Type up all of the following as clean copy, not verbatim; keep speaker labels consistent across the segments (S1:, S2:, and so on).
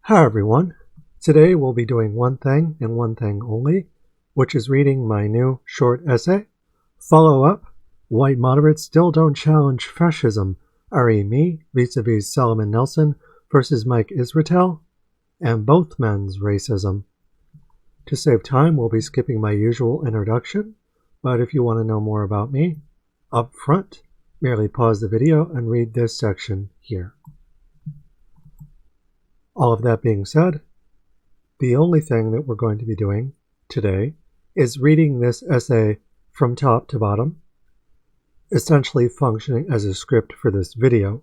S1: Hi everyone. Today we'll be doing one thing and one thing only, which is reading my new short essay. Follow up, White Moderates Still Don't Challenge Fascism, re me vis-a-vis Solomon Nelson versus Mike Israetel, and both men's racism. To save time, we'll be skipping my usual introduction, but if you want to know more about me, up front, merely pause the video and read this section here. All of that being said, the only thing that we're going to be doing today is reading this essay from top to bottom, essentially functioning as a script for this video.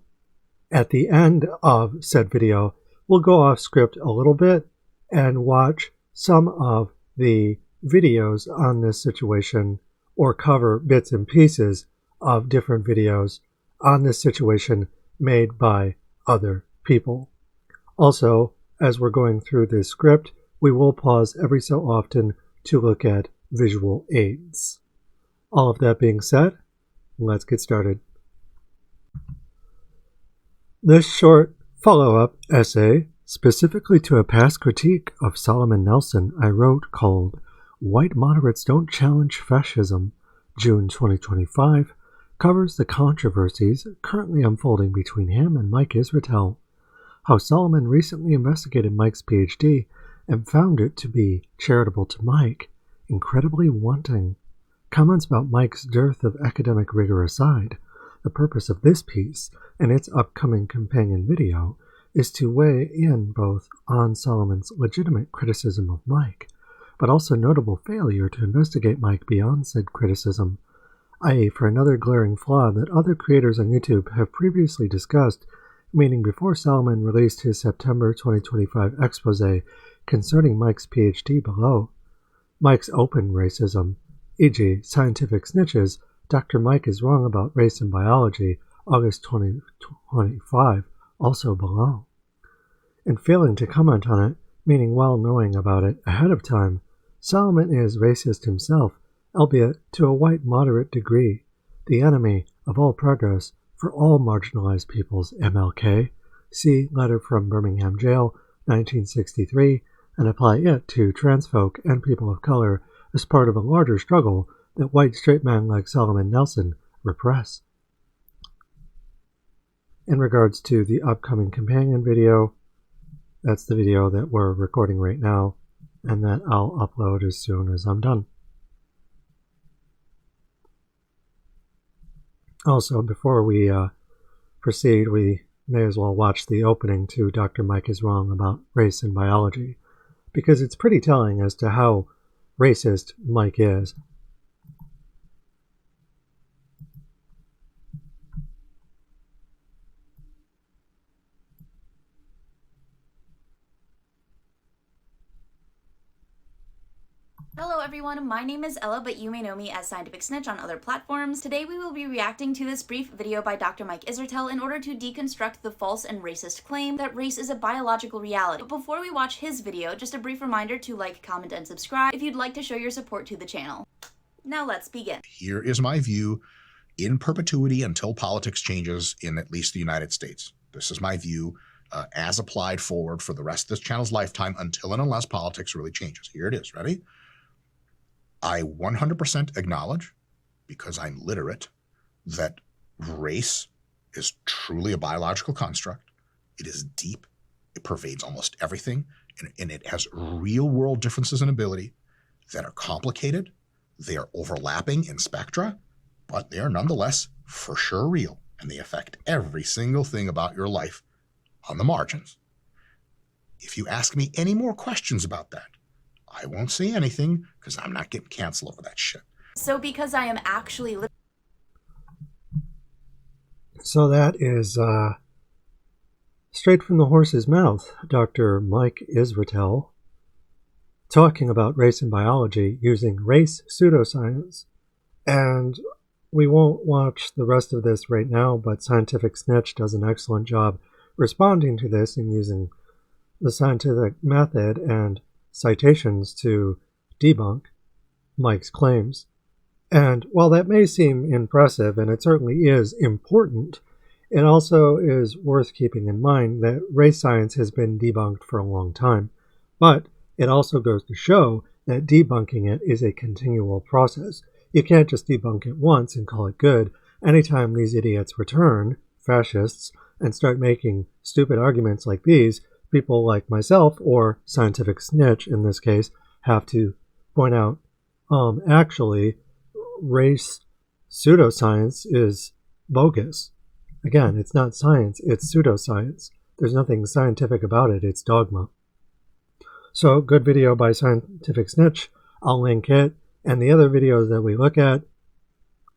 S1: At the end of said video, we'll go off script a little bit and watch some of the videos on this situation or cover bits and pieces of different videos on this situation made by other people. Also, as we're going through this script, we will pause every so often to look at visual aids. All of that being said, let's get started. This short follow-up essay, specifically to a past critique of Solomon Nelson I wrote called White Moderates Don't Challenge Fascism, June 2025, covers the controversies currently unfolding between him and Mike Israetel. How Solomon recently investigated Mike's PhD and found it to be charitable to Mike, incredibly wanting. Comments about Mike's dearth of academic rigor aside, the purpose of this piece and its upcoming companion video is to weigh in both on Solomon's legitimate criticism of Mike, but also notable failure to investigate Mike beyond said criticism, i.e. for another glaring flaw that other creators on YouTube have previously discussed, meaning before Solomon released his September 2025 expose concerning Mike's PhD below. Mike's open racism, e.g. scientific snitches, Dr. Mike is wrong about race and biology, August 2025, also below. And failing to comment on it, meaning well knowing about it ahead of time, Solomon is racist himself, albeit to a white moderate degree, the enemy of all progress for all marginalized peoples, MLK, see letter from Birmingham Jail, 1963, and apply it to trans folk and people of color as part of a larger struggle that white straight men like Solomon Nelson repress. In regards to the upcoming companion video, that's the video that we're recording right now, and that I'll upload as soon as I'm done. Also, before we proceed, we may as well watch the opening to Dr. Mike is Wrong about race and biology, because it's pretty telling as to how racist Mike is.
S2: Hello everyone, my name is Ella, but you may know me as Scientific Snitch on other platforms. Today we will be reacting to this brief video by Dr. Mike Israetel in order to deconstruct the false and racist claim that race is a biological reality. But before we watch his video, just a brief reminder to like, comment, and subscribe if you'd like to show your support to the channel. Now let's begin.
S3: Here is my view in perpetuity until politics changes in at least the United States. This is my view as applied forward for the rest of this channel's lifetime until and unless politics really changes. Here it is. Ready? I 100% acknowledge, because I'm literate, that race is truly a biological construct. It is deep. It pervades almost everything, and it has real-world differences in ability that are complicated. They are overlapping in spectra, but they are nonetheless for sure real, and they affect every single thing about your life on the margins. If you ask me any more questions about that, I won't say anything because I'm not getting canceled over that shit.
S2: So because I am actually...
S1: So that is straight from the horse's mouth, Dr. Mike Israetel talking about race and biology using race pseudoscience. And we won't watch the rest of this right now, but Scientific Snitch does an excellent job responding to this and using the scientific method and citations to debunk Mike's claims. And while that may seem impressive, and it certainly is important, It also is worth keeping in mind that race science has been debunked for a long time, but it also goes to show that debunking it is a continual process. You can't just debunk it once and call it good. Anytime these idiots return, fascists, and start making stupid arguments like these, people like myself, or Scientific Snitch in this case, have to point out, actually, race pseudoscience is bogus. Again, it's not science, it's pseudoscience. There's nothing scientific about it, it's dogma. So, good video by Scientific Snitch. I'll link it and the other videos that we look at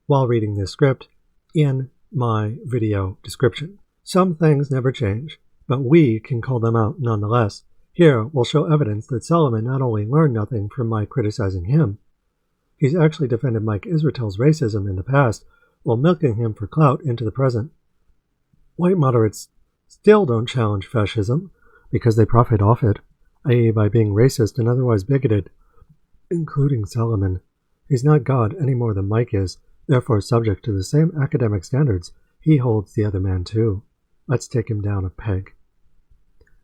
S1: while reading this script in my video description. Some things never change, but we can call them out nonetheless. Here, we'll show evidence that Solomon not only learned nothing from my criticizing him, he's actually defended Mike Israetel's racism in the past while milking him for clout into the present. White moderates still don't challenge fascism because they profit off it, i.e. by being racist and otherwise bigoted, including Solomon. He's not God any more than Mike is, therefore subject to the same academic standards he holds the other man to. Let's take him down a peg.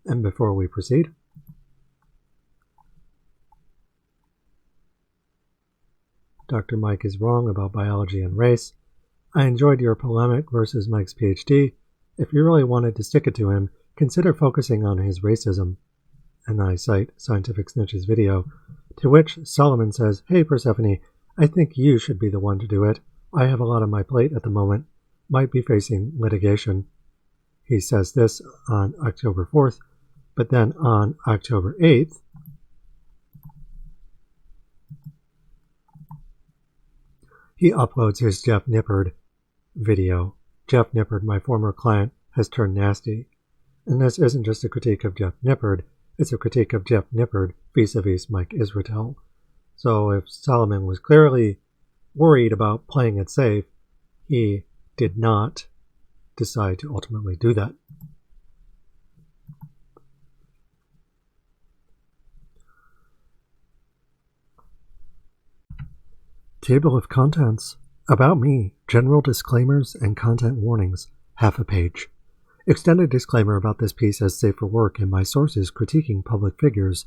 S1: And before we proceed, Dr. Mike is wrong about biology and race. I enjoyed your polemic versus Mike's PhD. If you really wanted to stick it to him, consider focusing on his racism. And I cite Scientific Snitch's video, to which Solomon says, "Hey Persephone, I think you should be the one to do it. I have a lot on my plate at the moment. Might be facing litigation." He says this on October 4th, but then on October 8th, he uploads his Jeff Nippard video. Jeff Nippard, my former client, has turned nasty. And this isn't just a critique of Jeff Nippard, it's a critique of Jeff Nippard vis-a-vis Mike Israetel. So if Solomon was clearly worried about playing it safe, he did not decide to ultimately do that. Table of contents. About me. General disclaimers and content warnings. Half a page. Extended disclaimer about this piece as safe for work and my sources critiquing public figures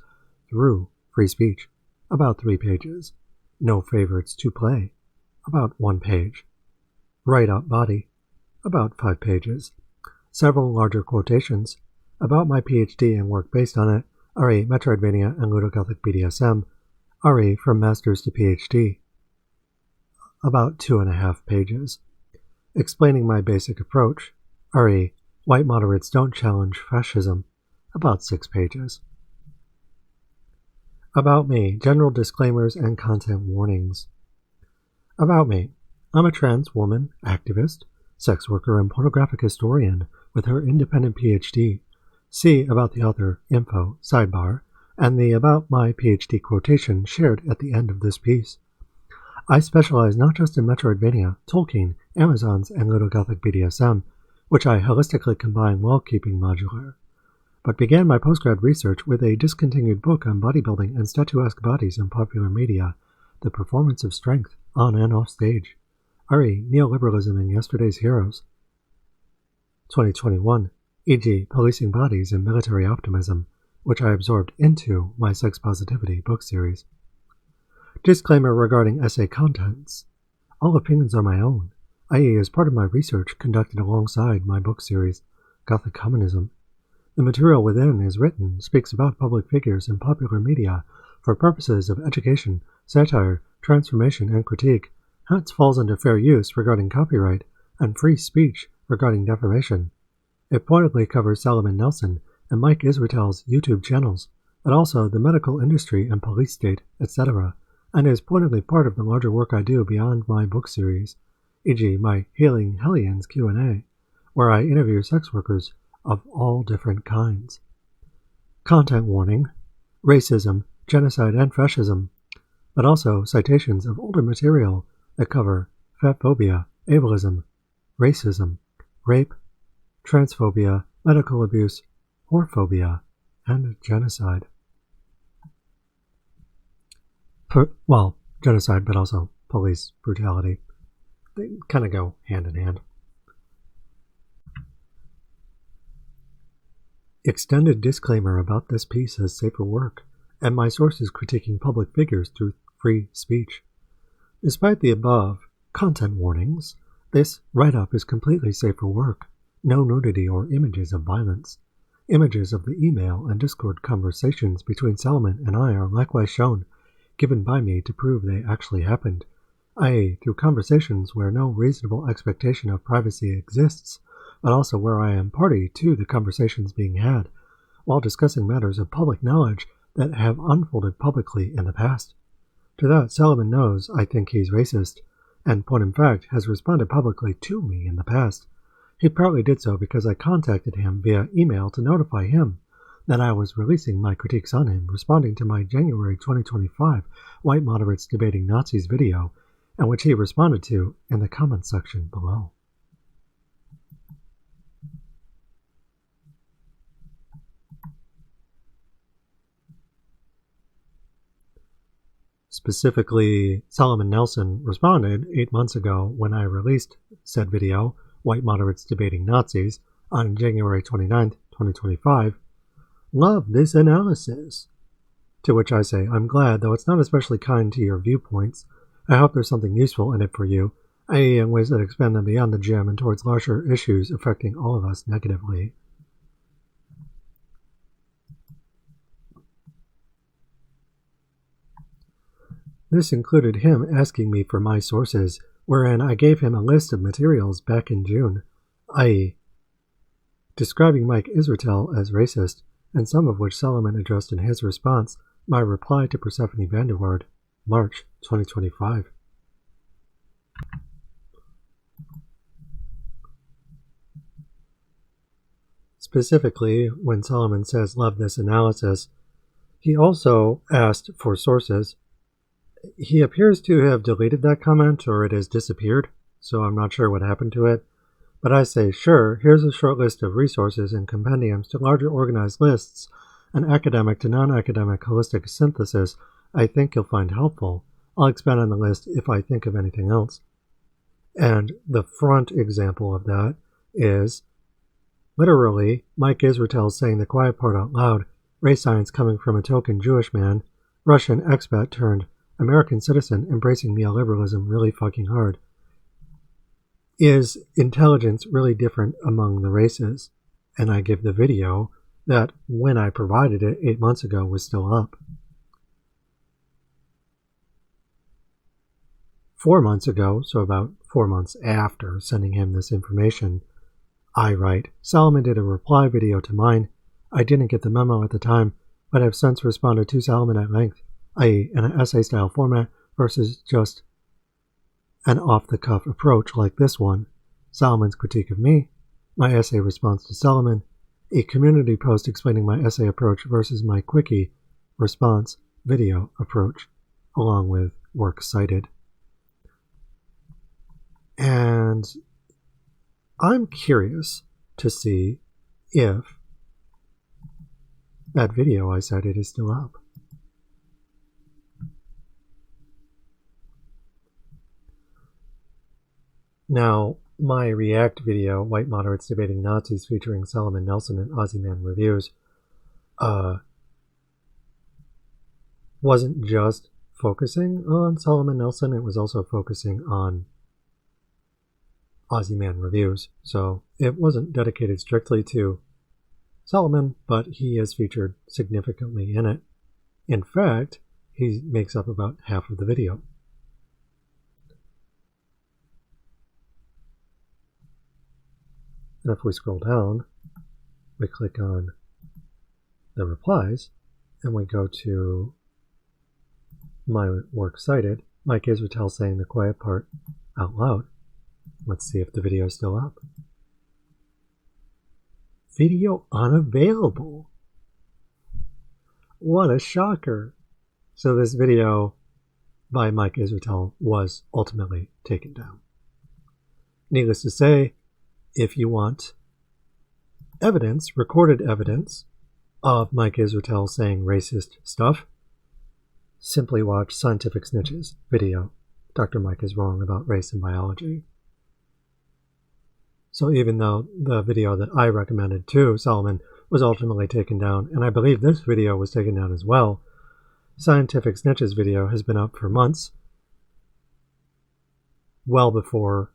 S1: through free speech. About 3 pages. No favorites to play. About 1 page. Write-up body. About 5 pages. Several larger quotations. About my PhD and work based on it. RE Metroidvania and Ludogothic BDSM. RE from Masters to PhD. About 2.5 pages. Explaining my basic approach. RE White moderates don't challenge fascism. About 6 pages. About me. General disclaimers and content warnings. About me. I'm a trans woman, activist, sex worker, and pornographic historian with her independent PhD. See about the author, info, sidebar, and the about my PhD quotation shared at the end of this piece. I specialize not just in Metroidvania, Tolkien, Amazons, and Ludogothic BDSM, which I holistically combine while keeping modular, but began my postgrad research with a discontinued book on bodybuilding and statuesque bodies in popular media, The Performance of Strength, on and off stage. RE Neoliberalism and Yesterday's Heroes. 2021, e.g. Policing Bodies and Military Optimism, which I absorbed into my Sex Positivity book series. Disclaimer regarding essay contents. All opinions are my own, i.e. as part of my research conducted alongside my book series, Gothic Communism. The material within is written, speaks about public figures in popular media for purposes of education, satire, transformation, and critique, hence falls under fair use regarding copyright and free speech regarding defamation. It pointedly covers Solomon Nelson and Mike Israetel's YouTube channels, but also the medical industry and police state, etc., and is pointedly part of the larger work I do beyond my book series, e.g. my Healing Hellions Q&A, where I interview sex workers of all different kinds. Content warning, racism, genocide, and fascism, but also citations of older material that cover fatphobia, ableism, racism, rape, transphobia, medical abuse, whorephobia, and genocide. Genocide, but also police brutality. They kind of go hand in hand. Extended disclaimer about this piece as safe for work, and my sources critiquing public figures through free speech. Despite the above content warnings, this write-up is completely safe for work. No nudity or images of violence. Images of the email and Discord conversations between Solomon and I are likewise shown, given by me to prove they actually happened, i.e. through conversations where no reasonable expectation of privacy exists, but also where I am party to the conversations being had, while discussing matters of public knowledge that have unfolded publicly in the past. To that, Solomon knows I think he's racist, and point in fact has responded publicly to me in the past. He partly did so because I contacted him via email to notify him that I was releasing my critiques on him, responding to my January 2025 White Moderates Debating Nazis video, and which he responded to in the comments section below. Specifically, Solomon Nelson responded 8 months ago when I released said video, White Moderates Debating Nazis, on January 29, 2025, "Love this analysis." To which I say, I'm glad, though it's not especially kind to your viewpoints. I hope there's something useful in it for you, i.e. in ways that expand them beyond the gym and towards larger issues affecting all of us negatively. This included him asking me for my sources, wherein I gave him a list of materials back in June, i.e. describing Mike Israetel as racist, and some of which Solomon addressed in his response, my reply to Persephone Vanderward, March 2025. Specifically, when Solomon says love this analysis, he also asked for sources. He appears to have deleted that comment, or it has disappeared, so I'm not sure what happened to it. But I say, sure, here's a short list of resources and compendiums to larger organized lists, an academic to non-academic holistic synthesis I think you'll find helpful. I'll expand on the list if I think of anything else. And the front example of that is literally Mike Israetel saying the quiet part out loud, race science coming from a token Jewish man, Russian expat turned American citizen embracing neoliberalism really fucking hard. Is intelligence really different among the races? And I give the video that when I provided it 8 months ago was still up. 4 months ago, so about 4 months after sending him this information, I write, Solomon did a reply video to mine. I didn't get the memo at the time, but have since responded to Solomon at length, i.e. in an essay-style format versus just an off-the-cuff approach like this one, Solomon's critique of me, my essay response to Solomon, a community post explaining my essay approach versus my quickie response video approach, along with work cited. And I'm curious to see if that video I cited is still up. Now, my React video, White Moderates Debating Nazis, featuring Solomon Nelson and Aussie Man Reviews, wasn't just focusing on Solomon Nelson, it was also focusing on Aussie Man Reviews. So it wasn't dedicated strictly to Solomon, but he is featured significantly in it. In fact, he makes up about half of the video. And if we scroll down, we click on the replies, and we go to my work cited, Mike Israetel saying the quiet part out loud. Let's see if the video is still up. Video unavailable. What a shocker. So this video by Mike Israetel was ultimately taken down. Needless to say, if you want evidence, recorded evidence, of Mike Israetel saying racist stuff, simply watch Scientific Snitch's video. Dr. Mike is wrong about race and biology. So even though the video that I recommended to Solomon was ultimately taken down, and I believe this video was taken down as well. Scientific Snitch's video has been up for months, well before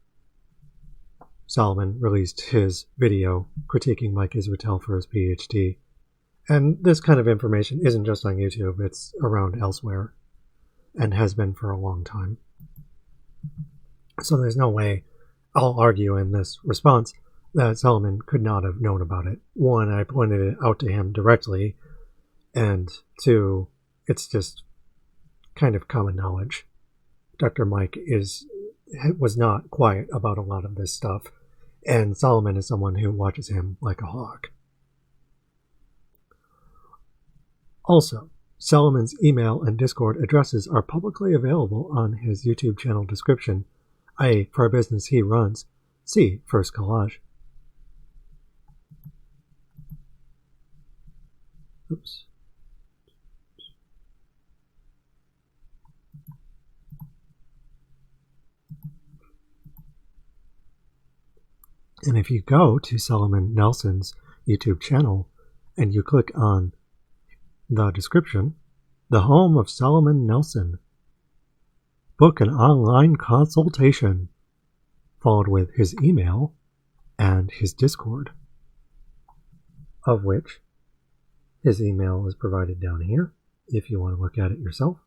S1: Solomon released his video critiquing Mike Israetel for his PhD. And this kind of information isn't just on YouTube, it's around elsewhere, and has been for a long time. So there's no way I'll argue in this response that Solomon could not have known about it. One, I pointed it out to him directly, and two, it's just kind of common knowledge. Dr. Mike was not quiet about a lot of this stuff, and Solomon is someone who watches him like a hawk. Also, Solomon's email and Discord addresses are publicly available on his YouTube channel description, i.e. for a business he runs. See first collage. Oops. And if you go to Solomon Nelson's YouTube channel and you click on the description, the home of Solomon Nelson, book an online consultation, followed with his email and his Discord, of which his email is provided down here if you want to look at it yourself.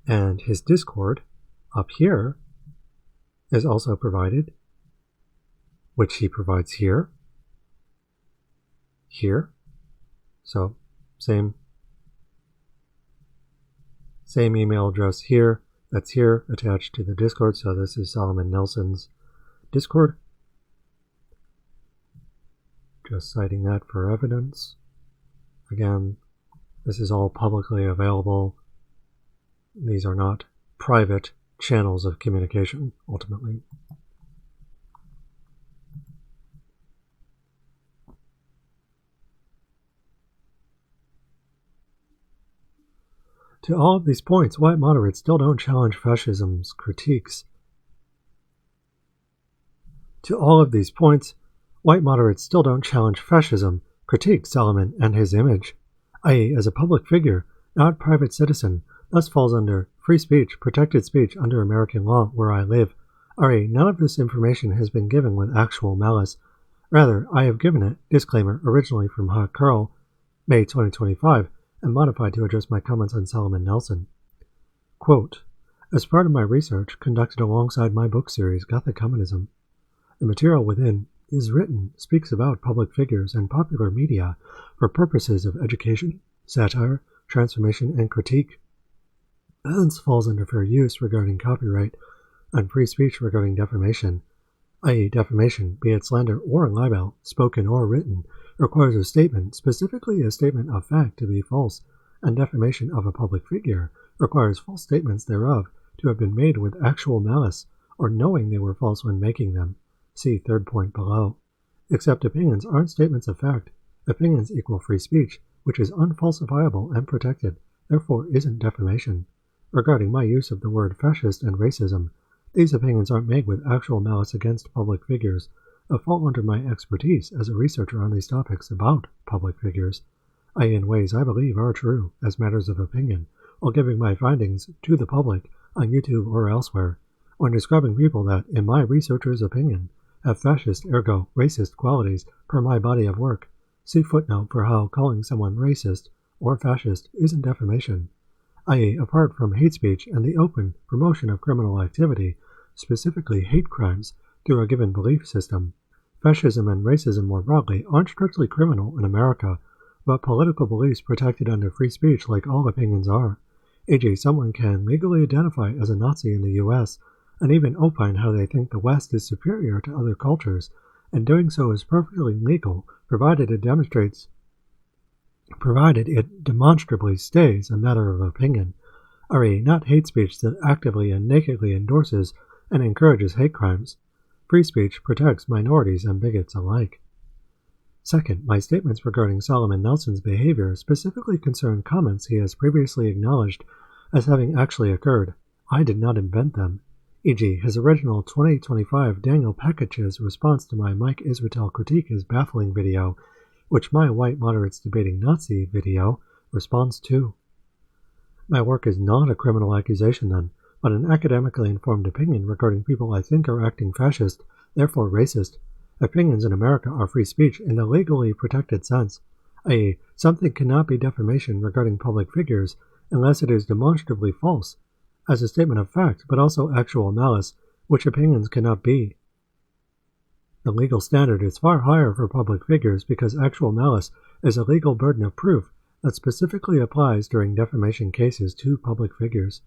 S1: And his Discord up here is also provided, which he provides here. So same email address here. That's here attached to the Discord. So this is Solomon Nelson's Discord. Just citing that for evidence. Again, this is all publicly available. These are not private channels of communication, ultimately. To all of these points, white moderates still don't challenge fascism's critiques. To all of these points, white moderates still don't challenge fascism, critique Solomon and his image, i.e. as a public figure, not private citizen, thus falls under free speech, protected speech under American law where I live. i.e. none of this information has been given with actual malice. Rather, I have given it, disclaimer, originally from Hot Curl, May 2025, and modified to address my comments on Solomon Nelson. Quote, as part of my research conducted alongside my book series, Gothic Communism, the material within is written, speaks about public figures and popular media for purposes of education, satire, transformation, and critique. Hence falls under fair use regarding copyright and free speech regarding defamation, i.e. defamation, be it slander or libel, spoken or written, requires a statement, specifically a statement of fact, to be false, and defamation of a public figure requires false statements thereof to have been made with actual malice, or knowing they were false when making them. See third point below. Except opinions aren't statements of fact. Opinions equal free speech, which is unfalsifiable and protected, therefore isn't defamation. Regarding my use of the word fascist and racism, these opinions aren't made with actual malice against public figures, but fall under my expertise as a researcher on these topics about public figures, i.e. in ways I believe are true as matters of opinion, while giving my findings to the public on YouTube or elsewhere, when describing people that, in my researcher's opinion, have fascist ergo racist qualities per my body of work. See footnote for how calling someone racist or fascist isn't defamation, i.e. apart from hate speech and the open promotion of criminal activity, specifically hate crimes, through a given belief system. Fascism and racism more broadly aren't strictly criminal in America, but political beliefs protected under free speech like all opinions are. E.g., someone can legally identify as a Nazi in the US and even opine how they think the West is superior to other cultures, and doing so is perfectly legal provided it demonstrably stays a matter of opinion, i.e. not hate speech that actively and nakedly endorses and encourages hate crimes. Free speech protects minorities and bigots alike. Second, my statements regarding Solomon Nelson's behavior specifically concern comments he has previously acknowledged as having actually occurred. I did not invent them. E.g., his original 2025 Daniel Package's response to my Mike Israetel critique is baffling video which my white moderates debating Nazi video responds to. My work is not a criminal accusation then, but an academically informed opinion regarding people I think are acting fascist, therefore racist. Opinions in America are free speech in the legally protected sense, i.e., something cannot be defamation regarding public figures unless it is demonstrably false, as a statement of fact, but also actual malice, which opinions cannot be. The legal standard is far higher for public figures because actual malice is a legal burden of proof that specifically applies during defamation cases to public figures.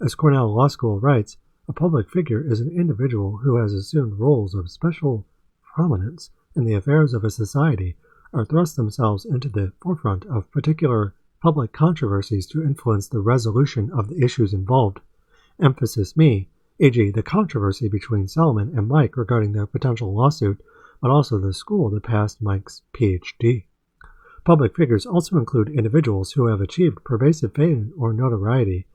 S1: As Cornell Law School writes, a public figure is an individual who has assumed roles of special prominence in the affairs of a society or thrust themselves into the forefront of particular public controversies to influence the resolution of the issues involved. Emphasis me, e.g. the controversy between Solomon and Mike regarding their potential lawsuit, but also the school that passed Mike's Ph.D. Public figures also include individuals who have achieved pervasive fame or notoriety.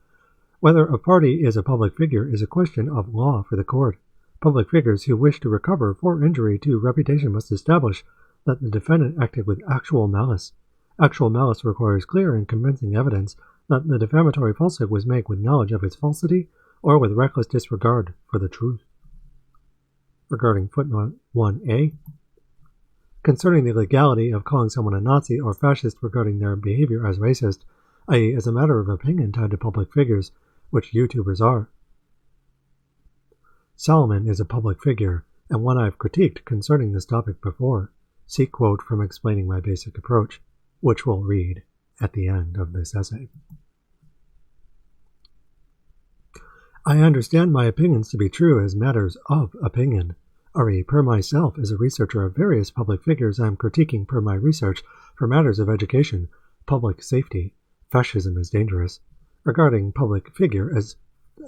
S1: Whether a party is a public figure is a question of law for the court. Public figures who wish to recover for injury to reputation must establish that the defendant acted with actual malice. Actual malice requires clear and convincing evidence that the defamatory falsehood was made with knowledge of its falsity or with reckless disregard for the truth. Regarding footnote 1a, concerning the legality of calling someone a Nazi or fascist regarding their behavior as racist, i.e. as a matter of opinion tied to public figures, which YouTubers are. Solomon is a public figure, and one I've critiqued concerning this topic before. See quote from Explaining My Basic Approach, which we'll read at the end of this essay. I understand my opinions to be true as matters of opinion. Per myself, as a researcher of various public figures, I am critiquing per my research for matters of education, public safety, fascism is dangerous. Regarding public figure as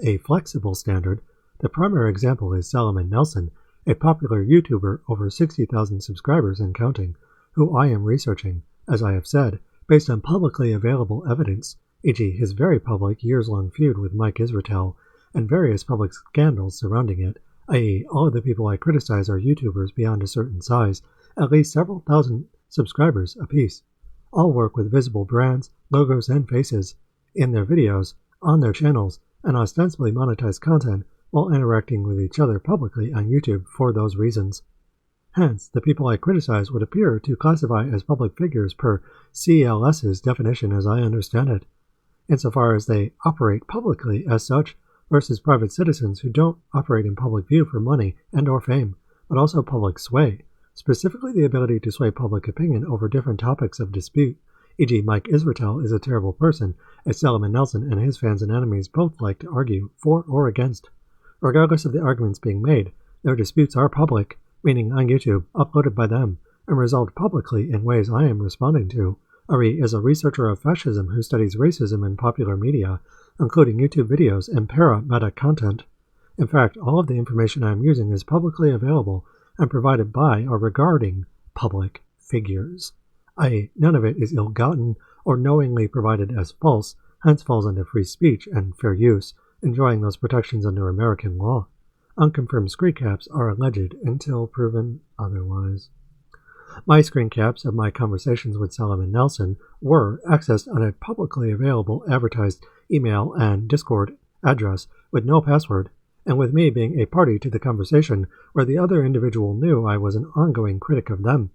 S1: a flexible standard, the primary example is Solomon Nelson, a popular YouTuber over 60,000 subscribers and counting, who I am researching, as I have said, based on publicly available evidence, e.g. his very public years-long feud with Mike Israetel, and various public scandals surrounding it, i.e. all of the people I criticize are YouTubers beyond a certain size, at least several thousand subscribers apiece. All work with visible brands, logos, and faces in their videos, on their channels, and ostensibly monetize content while interacting with each other publicly on YouTube for those reasons. Hence, the people I criticize would appear to classify as public figures per CLS's definition as I understand it, insofar as they operate publicly as such, versus private citizens who don't operate in public view for money and or fame, but also public sway, specifically the ability to sway public opinion over different topics of dispute, e.g. Mike Israetel is a terrible person, as Solomon Nelson and his fans and enemies both like to argue for or against. Regardless of the arguments being made, their disputes are public, meaning on YouTube, uploaded by them, and resolved publicly in ways I am responding to. Ari is a researcher of fascism who studies racism in popular media, including YouTube videos and para-meta content. In fact, all of the information I am using is publicly available and provided by or regarding public figures. i.e., none of it is ill-gotten or knowingly provided as false, hence falls under free speech and fair use, enjoying those protections under American law. Unconfirmed screen caps are alleged until proven otherwise. My screen caps of my conversations with Solomon Nelson were accessed on a publicly available advertised email and Discord address with no password, and with me being a party to the conversation where the other individual knew I was an ongoing critic of them.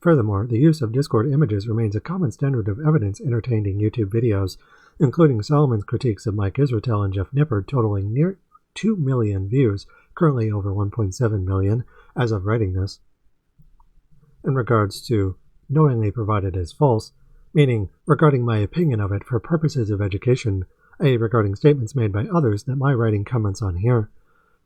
S1: Furthermore, the use of Discord images remains a common standard of evidence entertained in YouTube videos, including Solomon's critiques of Mike Israetel and Jeff Nippard totaling near 2 million views, currently over 1.7 million as of writing this. In regards to knowingly provided as false, meaning regarding my opinion of it for purposes of education, i.e. regarding statements made by others that my writing comments on here.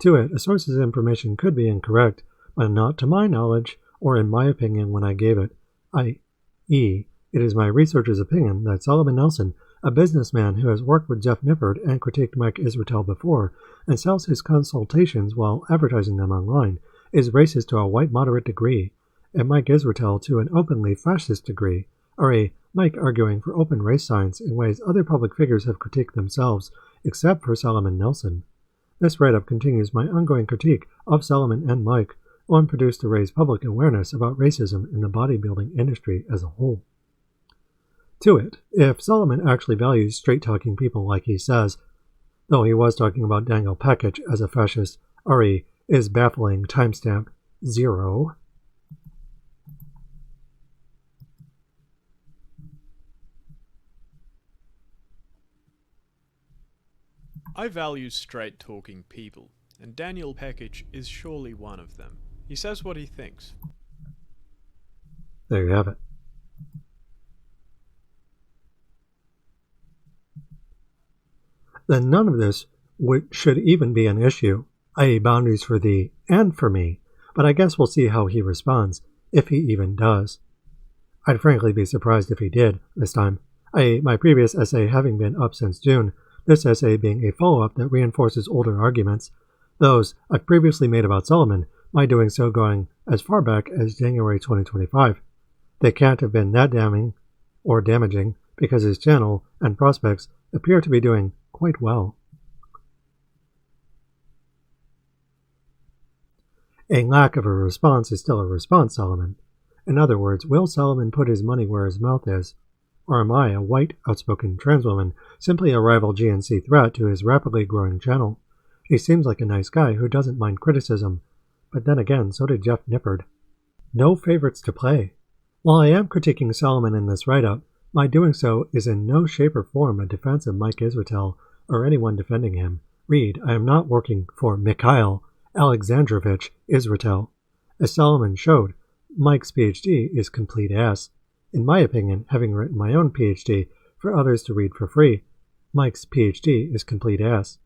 S1: To it, a source's information could be incorrect, but not to my knowledge or in my opinion when I gave it, i.e. it is my researcher's opinion that Solomon Nelson, a businessman who has worked with Jeff Nippard and critiqued Mike Israetel before, and sells his consultations while advertising them online, is racist to a white moderate degree, and Mike Israetel to an openly fascist degree, or a Mike arguing for open race science in ways other public figures have critiqued themselves, except for Solomon Nelson. This write-up continues my ongoing critique of Solomon and Mike, one produced to raise public awareness about racism in the bodybuilding industry as a whole. To it, if Solomon actually values straight-talking people like he says, though he was talking about Daniel Pekic as a fascist, Ari is baffling timestamp 0.
S4: I value straight-talking people, and Daniel Pekic is surely one of them. He says what he thinks.
S1: There you have it. Then none of this should even be an issue, i.e. boundaries for thee and for me, but I guess we'll see how he responds, if he even does. I'd frankly be surprised if he did, this time, i.e. my previous essay having been up since June, this essay being a follow-up that reinforces older arguments, those I've previously made about Solomon, my doing so going as far back as January 2025. They can't have been that damning or damaging because his channel and prospects appear to be doing quite well. A lack of a response is still a response, Solomon. In other words, will Solomon put his money where his mouth is? Or am I, a white, outspoken trans woman, simply a rival GNC threat to his rapidly growing channel? He seems like a nice guy who doesn't mind criticism, but then again, so did Jeff Nippard. No favorites to play. While I am critiquing Solomon in this write-up, my doing so is in no shape or form a defense of Mike Israetel or anyone defending him. Read, I am not working for Mikhail Alexandrovich Israetel. As Solomon showed, Mike's PhD is complete ass. In my opinion, having written my own PhD for others to read for free, Mike's PhD is complete ass.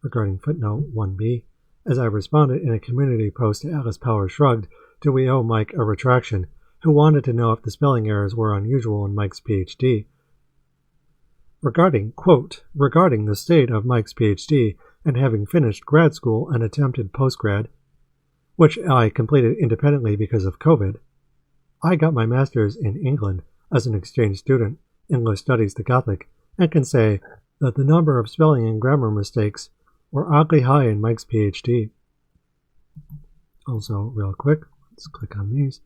S1: Regarding footnote 1b, as I responded in a community post to Alice Power Shrugged, do we owe Mike a retraction, who wanted to know if the spelling errors were unusual in Mike's PhD. Regarding the state of Mike's PhD and having finished grad school and attempted postgrad, which I completed independently because of COVID, I got my master's in England as an exchange student, English Studies to Catholic, and can say that the number of spelling and grammar mistakes were oddly high in Mike's PhD. Also, real quick, let's click on these.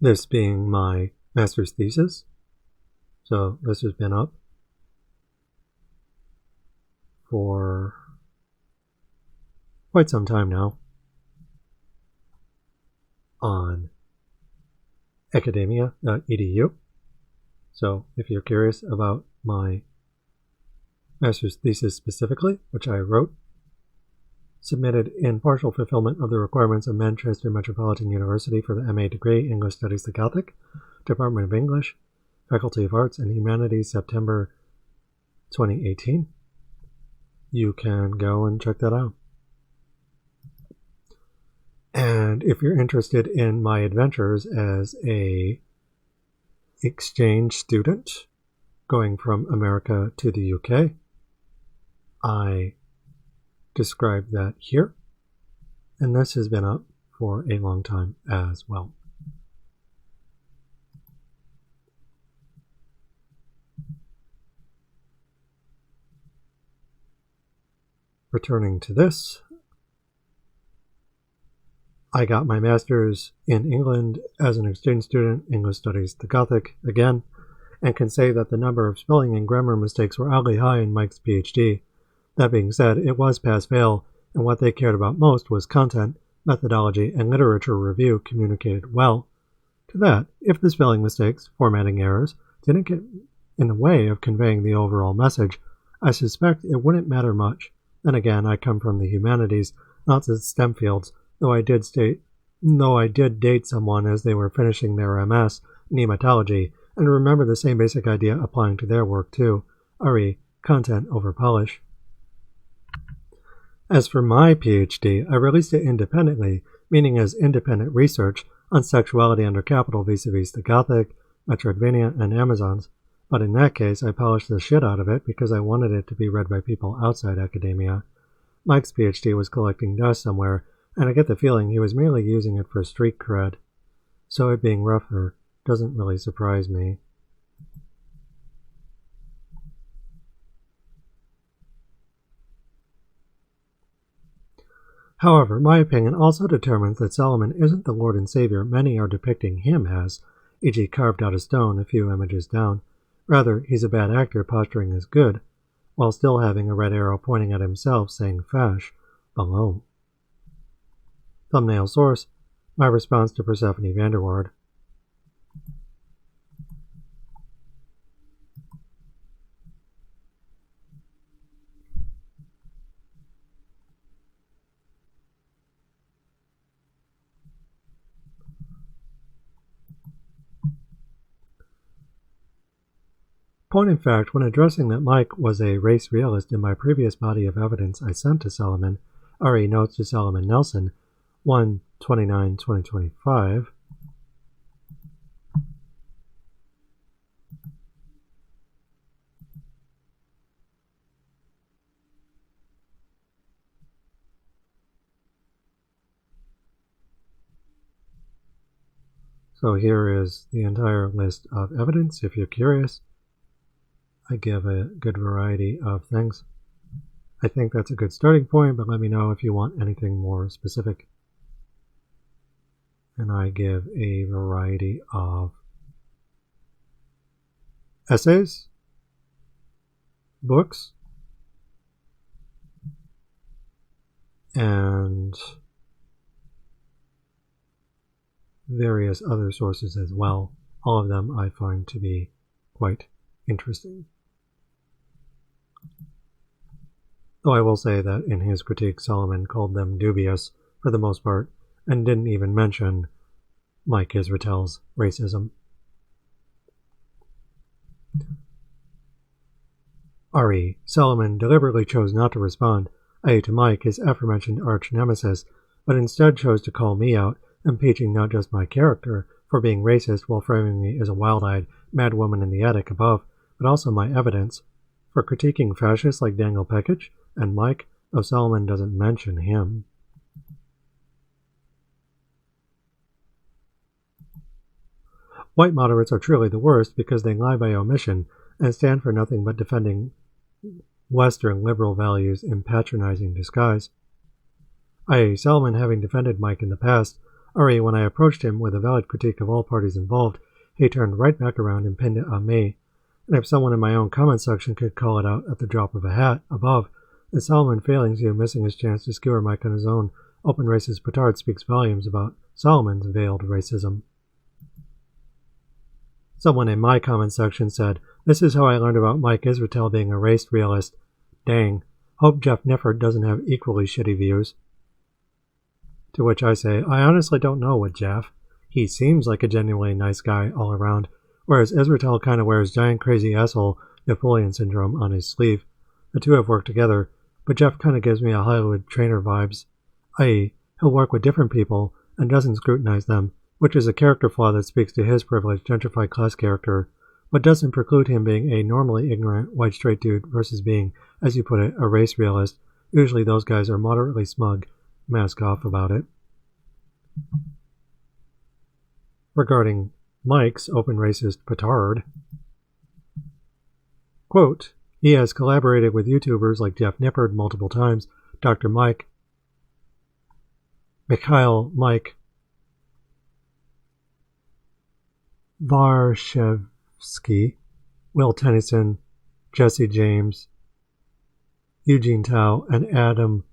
S1: This being my master's thesis. So this has been up for quite some time now on academia.edu. So if you're curious about my master's thesis specifically, which I wrote, submitted in partial fulfillment of the requirements of Manchester Metropolitan University for the MA degree, English Studies to Catholic, Department of English, Faculty of Arts and Humanities, September 2018. You can go and check that out. And if you're interested in my adventures as a exchange student going from America to the UK, I describe that here, and this has been up for a long time as well. Returning to this, I got my master's in England as an exchange student, English Studies to Gothic, again, and can say that the number of spelling and grammar mistakes were oddly high in Mike's PhD. That being said, it was pass-fail, and what they cared about most was content, methodology, and literature review communicated well. To that, if the spelling mistakes, formatting errors, didn't get in the way of conveying the overall message, I suspect it wouldn't matter much. Then again, I come from the humanities, not the STEM fields, though I did date someone as they were finishing their MS in hematology, and remember the same basic idea applying to their work too, i.e., content over polish. As for my PhD, I released it independently, meaning as independent research on sexuality under capital vis-a-vis the Gothic, Metroidvania, and Amazons, but in that case I polished the shit out of it because I wanted it to be read by people outside academia. Mike's PhD was collecting dust somewhere, and I get the feeling he was merely using it for street cred, so it being rougher doesn't really surprise me. However, my opinion also determines that Solomon isn't the Lord and Savior many are depicting him as, e.g. carved out of stone a few images down. Rather, he's a bad actor posturing as good, while still having a red arrow pointing at himself saying Fash below. Thumbnail source, my response to Persephone Vanderwaard. Point in fact, when addressing that Mike was a race realist in my previous body of evidence I sent to Solomon, RE Notes to Solomon Nelson, 1/29/2025, so here is the entire list of evidence if you're curious. I give a good variety of things. I think that's a good starting point, but let me know if you want anything more specific. And I give a variety of essays, books, and various other sources as well. All of them I find to be quite interesting. Though I will say that in his critique, Solomon called them dubious for the most part, and didn't even mention Mike Israetel's racism. RE. Solomon deliberately chose not to respond, i.e. to Mike, his aforementioned arch-nemesis, but instead chose to call me out, impeaching not just my character for being racist while framing me as a wild-eyed mad woman in the attic above, but also my evidence for critiquing fascists like Daniel Pekich and Mike, though Solomon doesn't mention him. White moderates are truly the worst because they lie by omission and stand for nothing but defending Western liberal values in patronizing disguise. I.e. Solomon having defended Mike in the past, RE when I approached him with a valid critique of all parties involved, he turned right back around and pinned it on me. And if someone in my own comment section could call it out at the drop of a hat above, then Solomon failing to missing his chance to skewer Mike on his own open racist petard speaks volumes about Solomon's veiled racism. Someone in my comment section said, "This is how I learned about Mike Israetel being a race realist. Dang, hope Jeff Nifford doesn't have equally shitty views." To which I say, I honestly don't know with Jeff. He seems like a genuinely nice guy all around, whereas Israetel kind of wears giant crazy asshole Napoleon syndrome on his sleeve. The two have worked together, but Jeff kind of gives me a Hollywood trainer vibes, i.e. he'll work with different people and doesn't scrutinize them, which is a character flaw that speaks to his privileged gentrified class character, but doesn't preclude him being a normally ignorant white straight dude versus being, as you put it, a race realist. Usually those guys are moderately smug, mask off about it. Regarding Mike's open racist petard, quote, he has collaborated with YouTubers like Jeff Nippard multiple times, Dr. Mike, Mikhail Mike Varshevsky, Will Tennyson, Jesse James, Eugene Tao, and Adam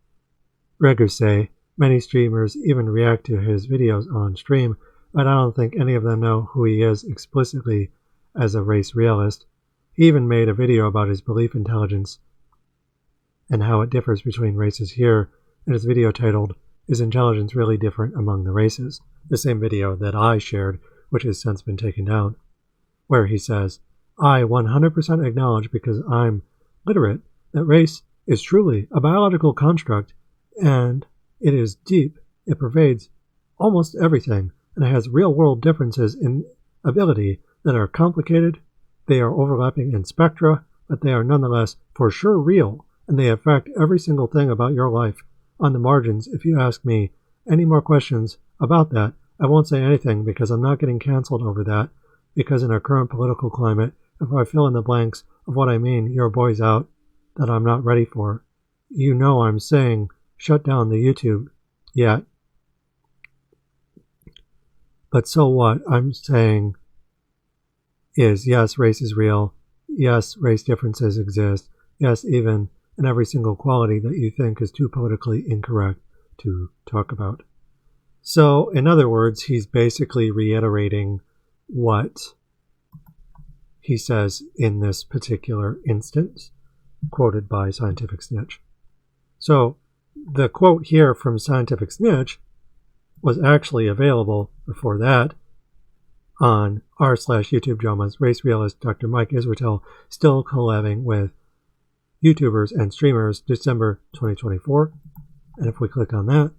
S1: Reguse. Many streamers even react to his videos on stream, but I don't think any of them know who he is explicitly as a race realist. He even made a video about his belief intelligence and how it differs between races here, in his video titled, "Is Intelligence Really Different Among the Races?" The same video that I shared, which has since been taken down, where he says, I 100% acknowledge, because I'm literate, that race is truly a biological construct, and it is deep, it pervades almost everything, and it has real-world differences in ability that are complicated, they are overlapping in spectra, but they are nonetheless for sure real, and they affect every single thing about your life. On the margins, if you ask me any more questions about that, I won't say anything because I'm not getting canceled over that, because in our current political climate, if I fill in the blanks of what I mean, your boy's out, that I'm not ready for. You know I'm saying shut down the YouTube yet. But so what I'm saying is, yes, race is real. Yes, race differences exist. Yes, even in every single quality that you think is too politically incorrect to talk about. So, in other words, he's basically reiterating what he says in this particular instance, quoted by Scientific Snitch. So, the quote here from Scientific Snitch was actually available before that on r/YouTube dramas, race realist Dr. Mike Israetel, still collabing with YouTubers and streamers, December 2024. And if we click on that,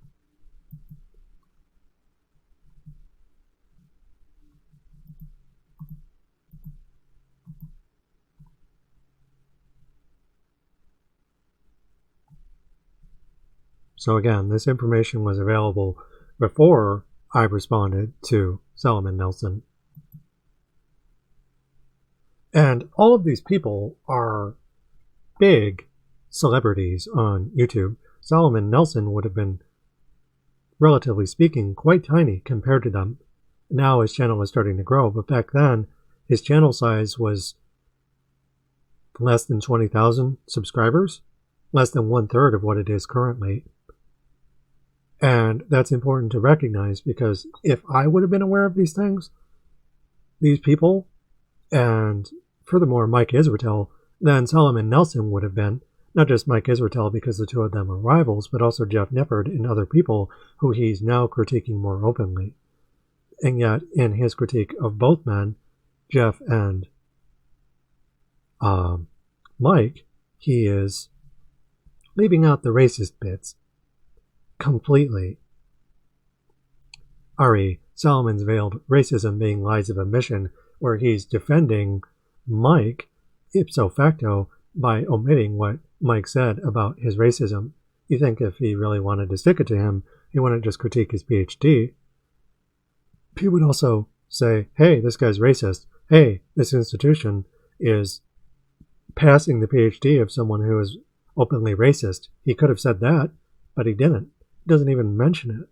S1: so again, this information was available before I responded to Solomon Nelson. And all of these people are big celebrities on YouTube. Solomon Nelson would have been, relatively speaking, quite tiny compared to them. Now his channel is starting to grow, but back then his channel size was less than 20,000 subscribers, less than 1/3 of what it is currently. And that's important to recognize, because if I would have been aware of these things, these people, and furthermore Mike Israetel, then Solomon Nelson would have been. Not just Mike Israetel because the two of them are rivals, but also Jeff Nippard and other people who he's now critiquing more openly. And yet, in his critique of both men, Jeff and Mike, he is leaving out the racist bits completely. Ari, Solomon's veiled racism being lies of omission, where he's defending Mike ipso facto by omitting what Mike said about his racism. You think if he really wanted to stick it to him, he wouldn't just critique his PhD. He would also say, hey, this guy's racist. Hey, this institution is passing the PhD of someone who is openly racist. He could have said that, but he didn't. He doesn't even mention it.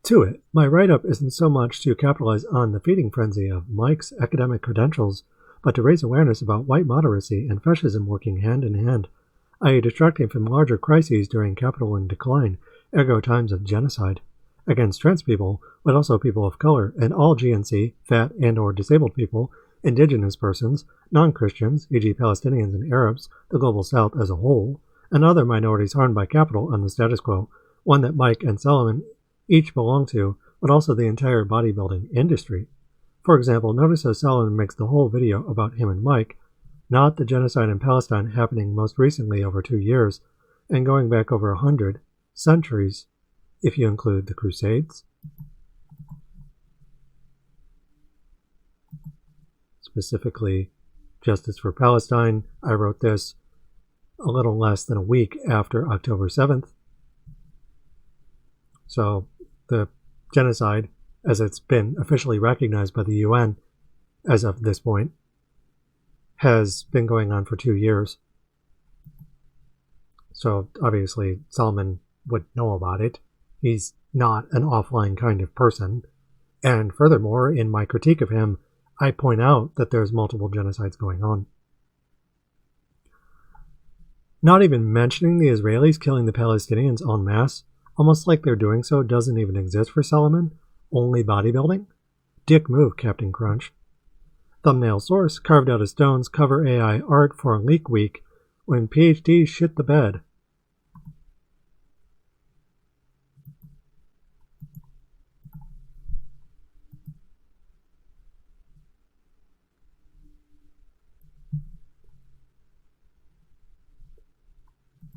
S1: To it, my write-up isn't so much to capitalize on the feeding frenzy of Mike's academic credentials, but to raise awareness about white moderacy and fascism working hand in hand, i.e. distracting from larger crises during capital in decline, ergo times of genocide, against trans people, but also people of color, and all GNC, fat and or disabled people, indigenous persons, non-Christians, e.g. Palestinians and Arabs, the global south as a whole, and other minorities harmed by capital and the status quo, one that Mike and Solomon each belong to, but also the entire bodybuilding industry. For example, notice how Solomon makes the whole video about him and Mike, not the genocide in Palestine happening most recently over 2 years, and going back over 100 centuries, if you include the Crusades. Specifically, Justice for Palestine. I wrote this a little less than a week after October 7th. So, the genocide, as it's been officially recognized by the UN as of this point, has been going on for 2 years. So, obviously, Solomon would know about it. He's not an offline kind of person. And furthermore, in my critique of him, I point out that there's multiple genocides going on. Not even mentioning the Israelis killing the Palestinians en masse, almost like they're doing so doesn't even exist for Solomon. Only bodybuilding? Dick move, Captain Crunch. Thumbnail source, carvedouttastone's cover AI art for Leak Week, when PhD shit the bed.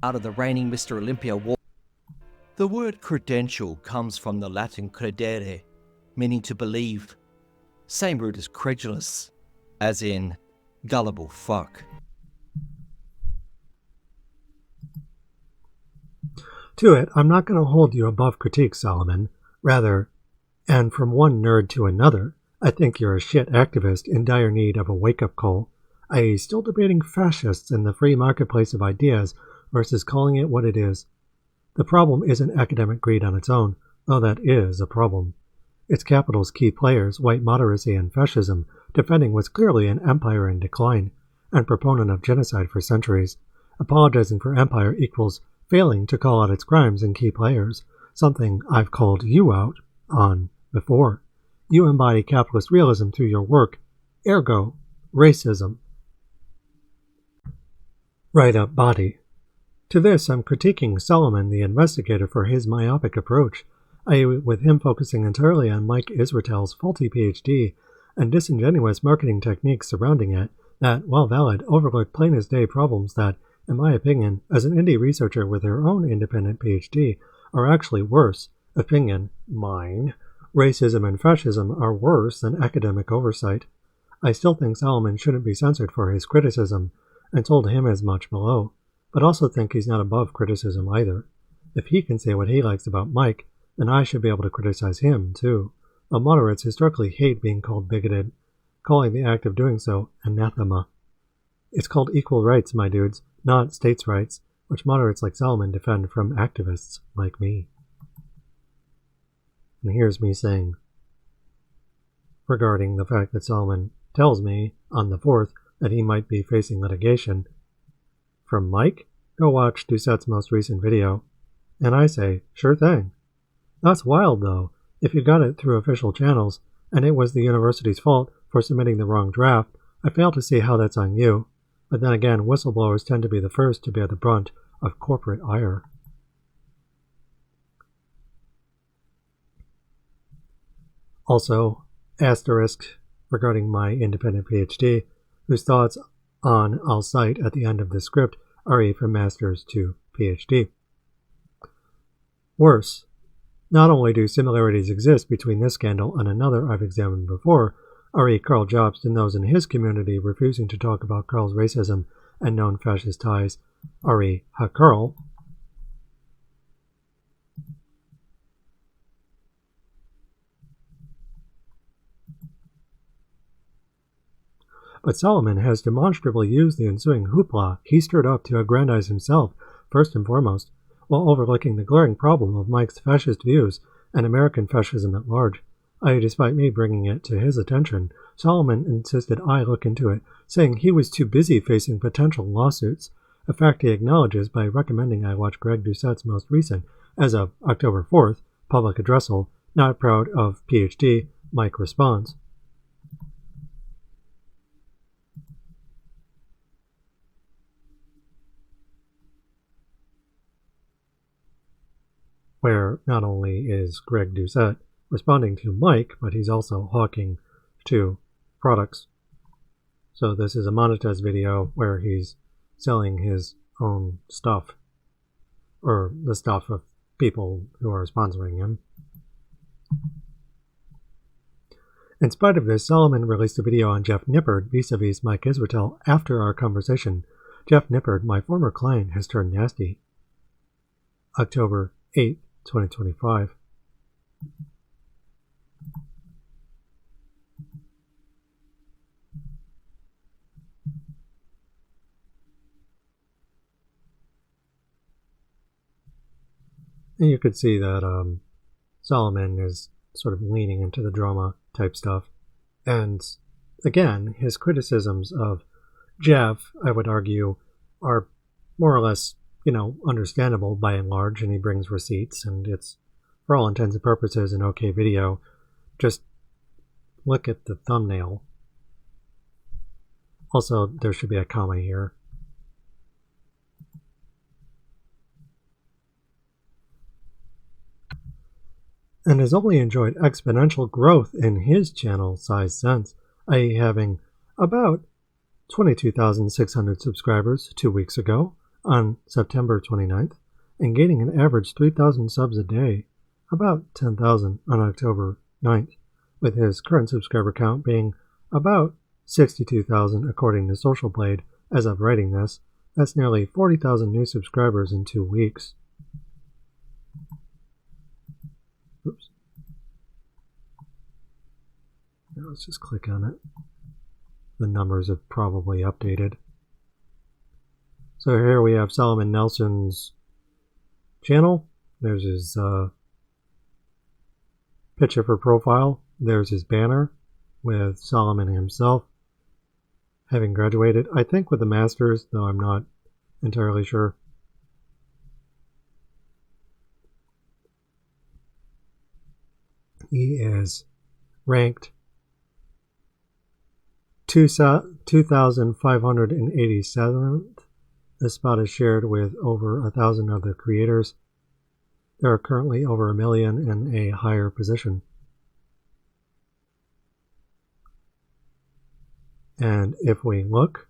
S5: Out of the reigning Mr. Olympia war. The word credential comes from the Latin credere, meaning to believe. Same root as credulous, as in gullible fuck.
S1: To it, I'm not going to hold you above critique, Solomon. Rather, and from one nerd to another, I think you're a shit activist in dire need of a wake-up call. i.e. still debating fascists in the free marketplace of ideas versus calling it what it is. The problem isn't academic greed on its own, though that is a problem. It's capital's key players, white moderacy and fascism, defending what's clearly an empire in decline, and proponent of genocide for centuries. Apologizing for empire equals failing to call out its crimes and key players, something I've called you out on before. You embody capitalist realism through your work, ergo, racism. Right up body. To this, I'm critiquing Solomon, the investigator, for his myopic approach, i.e. with him focusing entirely on Mike Israetel's faulty PhD and disingenuous marketing techniques surrounding it that, while valid, overlook plain-as-day problems that, in my opinion, as an indie researcher with her own independent PhD, are actually worse. Opinion, mine. Racism and fascism are worse than academic oversight. I still think Solomon shouldn't be censored for his criticism, and told him as much below, but also think he's not above criticism either. If he can say what he likes about Mike, then I should be able to criticize him, too. But moderates historically hate being called bigoted, calling the act of doing so anathema. It's called equal rights, my dudes, not states' rights, which moderates like Solomon defend from activists like me. And here's me saying, regarding the fact that Solomon tells me on the 4th that he might be facing litigation from Mike, go watch Doucette's most recent video. And I say, sure thing. That's wild, though. If you got it through official channels, and it was the university's fault for submitting the wrong draft, I fail to see how that's on you. But then again, whistleblowers tend to be the first to bear the brunt of corporate ire. Also, asterisk regarding my independent PhD, whose thoughts on I'll cite at the end of the script are from master's to PhD. Worse, not only do similarities exist between this scandal and another I've examined before, R.E. Karl Jobst and those in his community refusing to talk about Karl's racism and known fascist ties, R.E. Karl, but Solomon has demonstrably used the ensuing hoopla he stirred up to aggrandize himself, first and foremost, while overlooking the glaring problem of Mike's fascist views and American fascism at large. Despite me bringing it to his attention, Solomon insisted I look into it, saying he was too busy facing potential lawsuits, a fact he acknowledges by recommending I watch Greg Doucette's most recent, as of October 4th, public addressal, Not Proud of PhD, Mike Responds. Where not only is Greg Doucette responding to Mike, but he's also hawking to products. So this is a monetized video where he's selling his own stuff, or the stuff of people who are sponsoring him. In spite of this, Solomon released a video on Jeff Nippard vis-a-vis Mike Israetel after our conversation. Jeff Nippard, my former client, has turned nasty. October 8th, 2025. And you could see that Solomon is sort of leaning into the drama type stuff. And again, his criticisms of Jeff, I would argue, are more or less, understandable by and large, and he brings receipts, and it's, for all intents and purposes, an okay video. Just look at the thumbnail. Also, there should be a comma here. And has only enjoyed exponential growth in his channel size since, i.e. having about 22,600 subscribers 2 weeks ago on September 29th, and gaining an average 3,000 subs a day, about 10,000 on October 9th, with his current subscriber count being about 62,000 according to Social Blade as of writing this. That's nearly 40,000 new subscribers in 2 weeks. Oops. Now let's just click on it. the numbers have probably updated. So here we have Solomon Nelson's channel. There's his picture for profile. There's his banner with Solomon himself having graduated, I think with a master's, though I'm not entirely sure. He is ranked 2,587th. This spot is shared with over 1,000 other creators. There are currently over 1 million in a higher position. And if we look,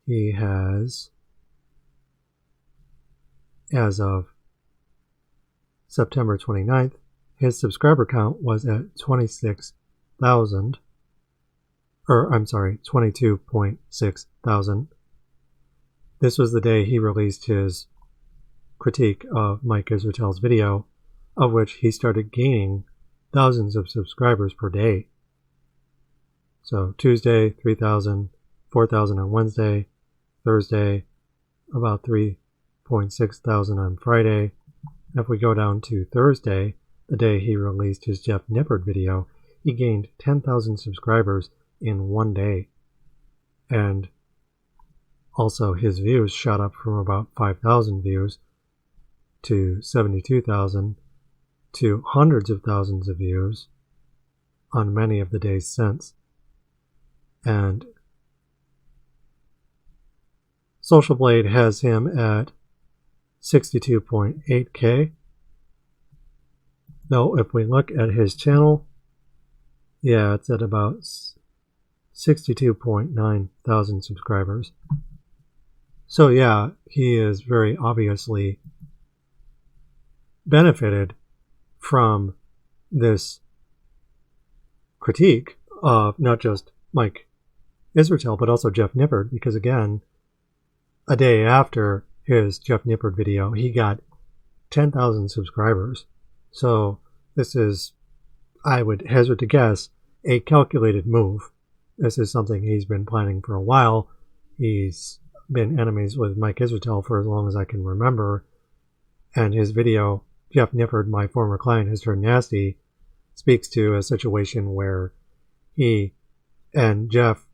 S1: he has, as of September 29th, his subscriber count was at 22.6 thousand. This was the day he released his critique of Mike Israetel's video, of which he started gaining thousands of subscribers per day. So Tuesday, 3,000, 4,000 on Wednesday, Thursday, about 3.6 thousand on Friday. And if we go down to Thursday, the day he released his Jeff Nippard video, he gained 10,000 subscribers in one day. And also his views shot up from about 5,000 views to 72,000 to hundreds of thousands of views on many of the days since. And Social Blade has him at 62.8K. Though if we look at his channel, yeah, it's at about 62.9 thousand subscribers. So yeah, he is very obviously benefited from this critique of not just Mike Israetel, but also Jeff Nippard, because again, a day after his Jeff Nippard video, he got 10,000 subscribers. So this is, I would hazard to guess, a calculated move. This is something he's been planning for a while. He's been enemies with Mike Israetel for as long as I can remember. And his video, Jeff Nippard, My Former Client Has Turned Nasty, speaks to a situation where he and Jeff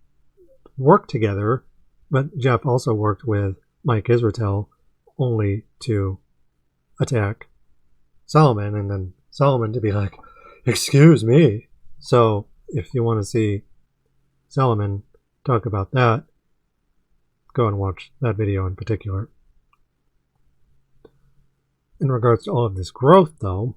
S1: worked together, but Jeff also worked with Mike Israetel only to attack Solomon, and then Solomon to be like, excuse me. So if you want to see Solomon talk about that, go and watch that video in particular. In regards to all of this growth, though,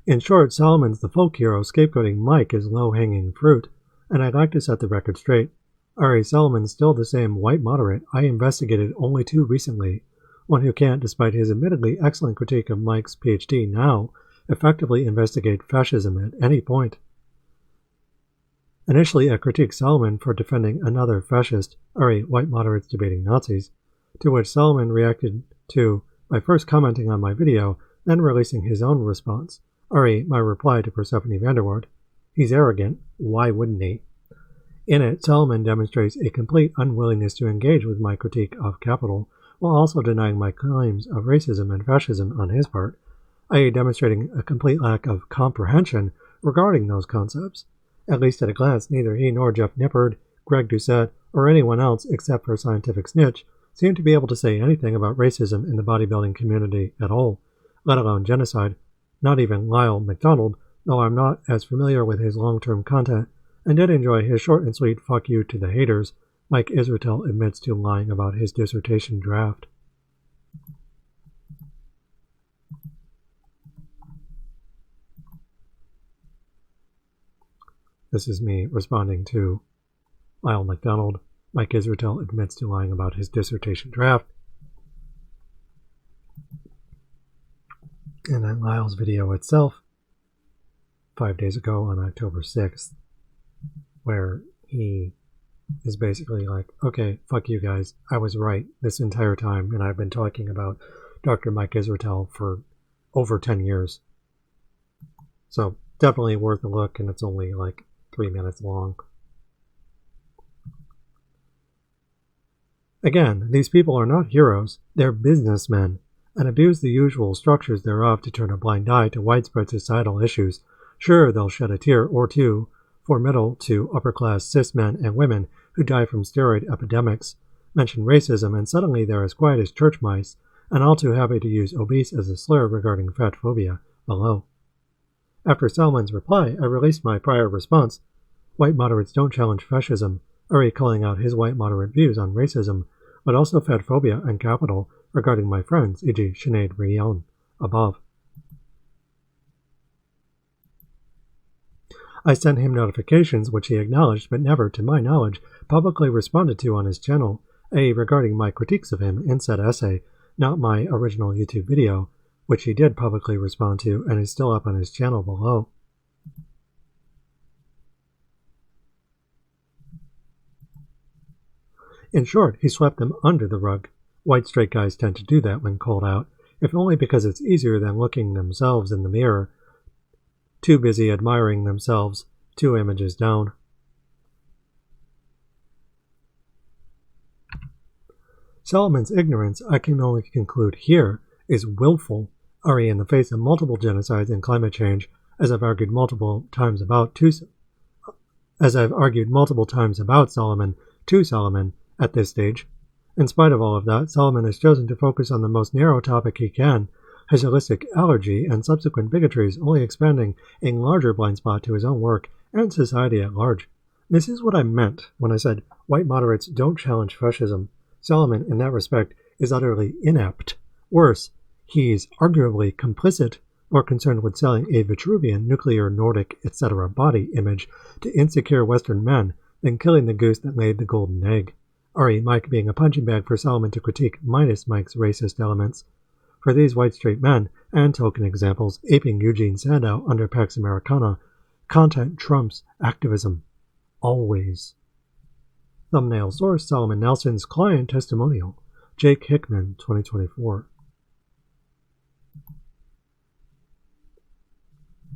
S1: in short, Solomon's the folk hero. Scapegoating Mike is low-hanging fruit, and I'd like to set the record straight. R.A. Solomon's still the same white moderate I investigated only too recently, one who can't, despite his admittedly excellent critique of Mike's PhD now, effectively investigate fascism at any point. Initially, I critiqued Solomon for defending another fascist, R.A. white moderates debating Nazis, to which Solomon reacted to by first commenting on my video, then releasing his own response, R.A. my reply to Persephone Vanderwoord. He's arrogant, why wouldn't he? In it, Solomon demonstrates a complete unwillingness to engage with my critique of capital, while also denying my claims of racism and fascism on his part, i.e. demonstrating a complete lack of comprehension regarding those concepts. At least at a glance, neither he nor Jeff Nippard, Greg Doucette, or anyone else except for Scientific Snitch seem to be able to say anything about racism in the bodybuilding community at all, let alone genocide. Not even Lyle McDonald, though I'm not as familiar with his long-term content, and did enjoy his short and sweet fuck you to the haters. Mike Israetel admits to lying about his dissertation draft. This is me responding to Lyle McDonald. Mike Israetel admits to lying about his dissertation draft. And then Lyle's video itself, 5 days ago on October 6th, where he is basically like, okay, fuck you guys. I was right this entire time, and I've been talking about Dr. Mike Israetel for over 10 years. So definitely worth a look, and it's only like 3 minutes long. Again, these people are not heroes, they're businessmen, and abuse the usual structures thereof to turn a blind eye to widespread societal issues. Sure, they'll shed a tear or two for middle to upper-class cis men and women who die from steroid epidemics, mention racism, and suddenly they're as quiet as church mice, and all too happy to use obese as a slur regarding fatphobia below. After Salman's reply, I released my prior response, "White moderates don't challenge fascism," already calling out his white moderate views on racism, but also fatphobia and capital regarding my friends, e.g. Sinead Rion, above. I sent him notifications which he acknowledged but never, to my knowledge, publicly responded to on his channel, regarding my critiques of him in said essay, not my original YouTube video, which he did publicly respond to and is still up on his channel below. In short, he swept them under the rug. White straight guys tend to do that when called out, if only because it's easier than looking themselves in the mirror, too busy admiring themselves 2 images down. Solomon's ignorance, I can only conclude here, is willful, in the face of multiple genocides and climate change, as I've argued multiple times about Solomon to Solomon at this stage. In spite of all of that, Solomon has chosen to focus on the most narrow topic he can, his holistic allergy and subsequent bigotries, only expanding a larger blind spot to his own work and society at large. This is what I meant when I said white moderates don't challenge fascism. Solomon, in that respect, is utterly inept. Worse, he's arguably complicit or concerned with selling a Vitruvian, nuclear, Nordic, etc. body image to insecure Western men than killing the goose that laid the golden egg. Mike being a punching bag for Solomon to critique minus Mike's racist elements. For these white straight men, and token examples, aping Eugene Sandow under Pax Americana, content trumps activism. Always. Thumbnail source, Solomon Nelson's client testimonial. Jake Hickman, 2024.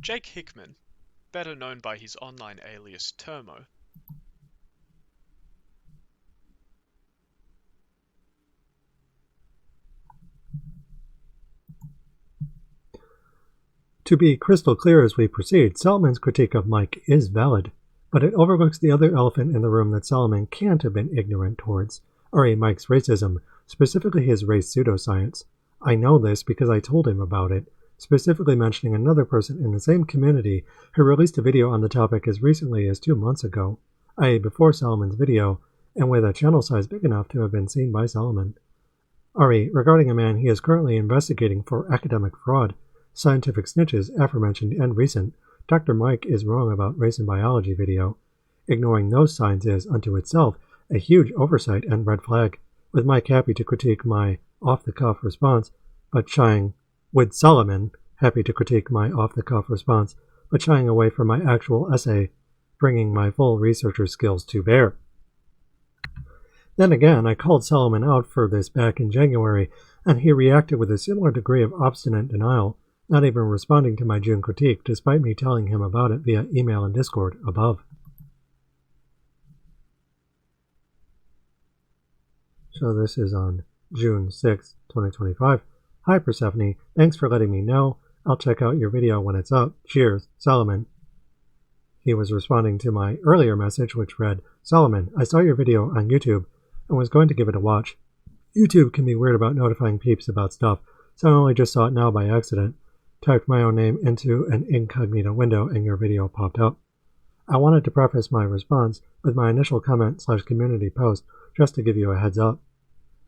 S4: Jake Hickman, better known by his online alias Termo,
S1: To be crystal clear as we proceed, Solomon's critique of Mike is valid, but it overlooks the other elephant in the room that Solomon can't have been ignorant towards, Mike's racism, specifically his race pseudoscience. I know this because I told him about it, specifically mentioning another person in the same community who released a video on the topic as recently as 2 months ago, before Solomon's video, and with a channel size big enough to have been seen by Solomon. Regarding a man he is currently investigating for academic fraud, scientific snitches, aforementioned and recent, Dr. Mike is wrong about race and biology video. Ignoring those signs is, unto itself, a huge oversight and red flag, with Mike happy to critique my off-the-cuff response, but shying away from my actual essay, bringing my full researcher skills to bear. Then again, I called Solomon out for this back in January, and he reacted with a similar degree of obstinate denial, not even responding to my June critique, despite me telling him about it via email and Discord above. So this is on June 6, 2025. Hi Persephone, thanks for letting me know. I'll check out your video when it's up. Cheers, Solomon. He was responding to my earlier message, which read, Solomon, I saw your video on YouTube and was going to give it a watch. YouTube can be weird about notifying peeps about stuff, so I only just saw it now by accident. Typed my own name into an incognito window and your video popped up. I wanted to preface my response with my initial comment/community post just to give you a heads up.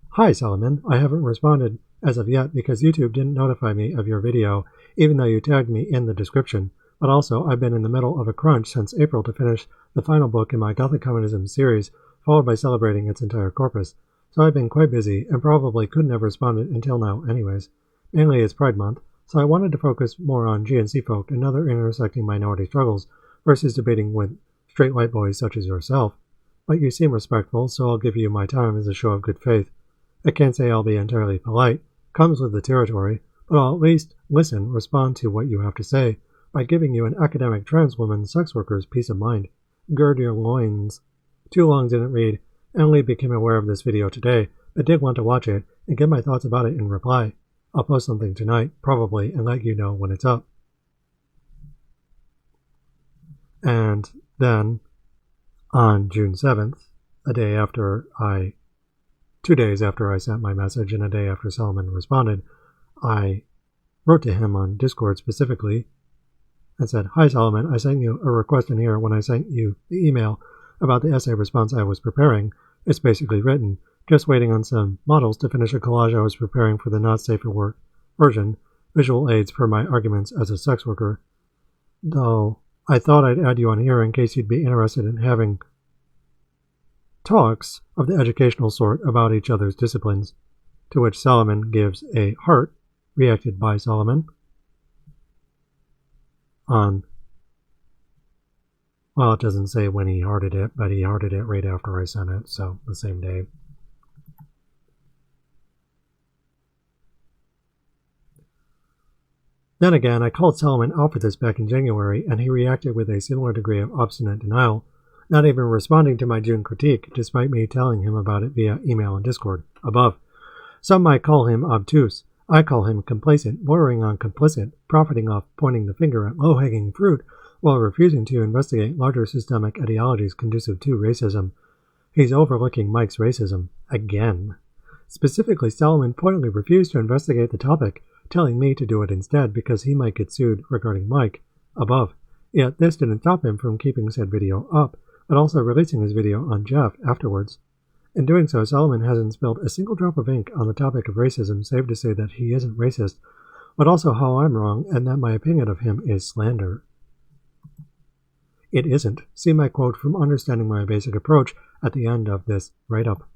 S1: Hi Solomon, I haven't responded as of yet because YouTube didn't notify me of your video even though you tagged me in the description, but also I've been in the middle of a crunch since April to finish the final book in my Gothic Communism series, followed by celebrating its entire corpus, so I've been quite busy and probably couldn't have responded until now anyways. Mainly it's Pride Month, so I wanted to focus more on GNC folk and other intersecting minority struggles versus debating with straight white boys such as yourself. But you seem respectful, so I'll give you my time as a show of good faith. I can't say I'll be entirely polite, comes with the territory, but I'll at least listen, respond to what you have to say, by giving you an academic trans woman sex worker's peace of mind. Gird your loins. Too long didn't read, only became aware of this video today, but did want to watch it and get my thoughts about it in reply. I'll post something tonight, probably, and let you know when it's up. And then, on June 7th, 2 days after I sent my message and a day after Solomon responded, I wrote to him on Discord specifically and said, "Hi Solomon, I sent you a request in here when I sent you the email about the essay response I was preparing. It's basically written, just waiting on some models to finish a collage I was preparing for the not safe for work version, visual aids for my arguments as a sex worker. Though I thought I'd add you on here in case you'd be interested in having talks of the educational sort about each other's disciplines," to which Solomon gives a heart, reacted by Solomon on, well, it doesn't say when he hearted it, but he hearted it right after I sent it, so the same day. Then again, I called Solomon out for this back in January, and he reacted with a similar degree of obstinate denial, not even responding to my June critique, despite me telling him about it via email and Discord, above. Some might call him obtuse. I call him complacent, bordering on complicit, profiting off pointing the finger at low-hanging fruit, while refusing to investigate larger systemic ideologies conducive to racism. He's overlooking Mike's racism, again. Specifically, Solomon pointedly refused to investigate the topic, telling me to do it instead because he might get sued regarding Mike, above. Yet this didn't stop him from keeping said video up, but also releasing his video on Jeff afterwards. In doing so, Solomon hasn't spilled a single drop of ink on the topic of racism, save to say that he isn't racist, but also how I'm wrong and that my opinion of him is slander. It isn't. See my quote from Understanding My Basic Approach at the end of this write-up.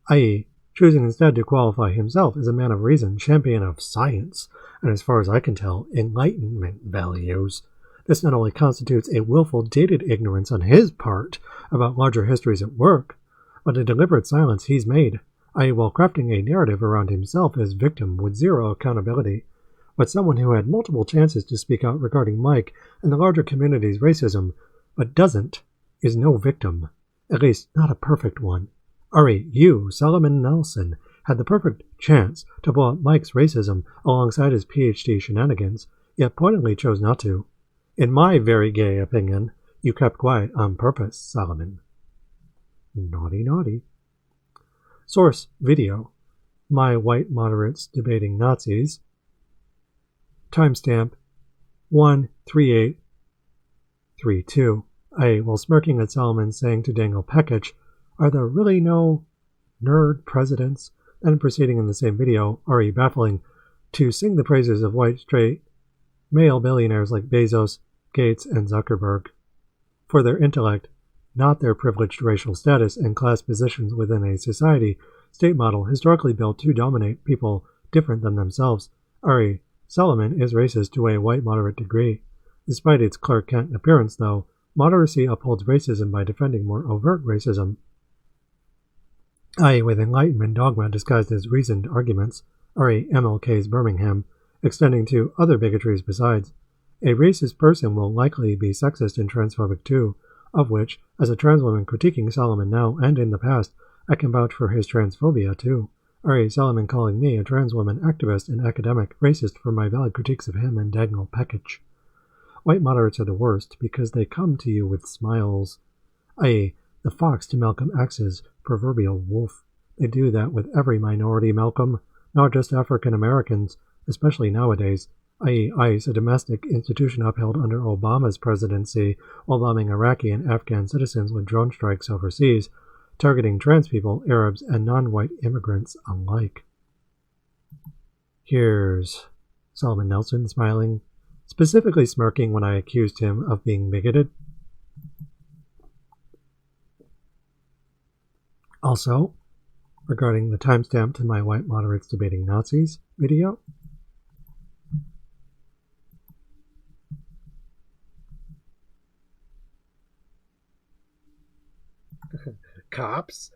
S1: I.e., choosing instead to qualify himself as a man of reason, champion of science, and as far as I can tell, Enlightenment values. This not only constitutes a willful, dated ignorance on his part about larger histories at work, but a deliberate silence he's made, i.e., while crafting a narrative around himself as victim with zero accountability. But someone who had multiple chances to speak out regarding Mike and the larger community's racism, but doesn't, is no victim. At least, not a perfect one. You, Solomon Nelson, had the perfect chance to pull out Mike's racism alongside his PhD shenanigans, yet pointedly chose not to. In my very gay opinion, you kept quiet on purpose, Solomon. Naughty, naughty. Source: video. My white moderates debating Nazis. Timestamp 13832. While smirking at Solomon, saying to Daniel Pekich, "Are there really no nerd presidents?" Then proceeding in the same video, baffling, to sing the praises of white straight male billionaires like Bezos, Gates, and Zuckerberg for their intellect, not their privileged racial status and class positions within a society state model historically built to dominate people different than themselves. Solomon is racist to a white moderate degree. Despite its Clark Kent appearance, though, moderacy upholds racism by defending more overt racism, with Enlightenment dogma disguised as reasoned arguments, MLK's Birmingham, extending to other bigotries besides. A racist person will likely be sexist and transphobic too, of which, as a trans woman critiquing Solomon now and in the past, I can vouch for his transphobia too. Solomon calling me, a trans woman activist and academic, racist for my valid critiques of him and Daniel Pekich. White moderates are the worst because they come to you with smiles, the fox to Malcolm X's proverbial wolf. They do that with every minority, Malcolm, not just African Americans, especially nowadays. ICE, a domestic institution upheld under Obama's presidency while bombing Iraqi and Afghan citizens with drone strikes overseas, targeting trans people, Arabs, and non-white immigrants alike. Here's Solomon Nelson smiling, specifically smirking when I accused him of being bigoted. Also, regarding the timestamp to my white moderates debating Nazis video, cops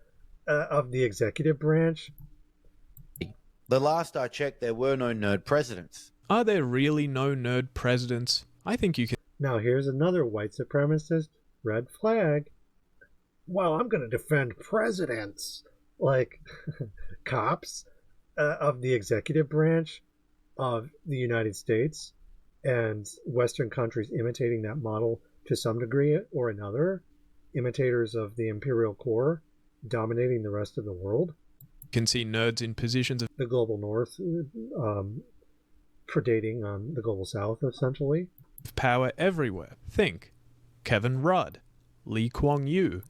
S1: of the executive branch.
S6: The last I checked, there were no nerd presidents.
S4: Are there really no nerd presidents? I think you can.
S1: Now here's another white supremacist red flag. well, I'm going to defend presidents, like cops of the executive branch of the United States and Western countries imitating that model to some degree or another, imitators of the imperial core dominating the rest of the world.
S4: You can see nerds in positions of
S1: the global north predating on the global south, essentially.
S4: power everywhere. Think Kevin Rudd, Lee Kuan Yew.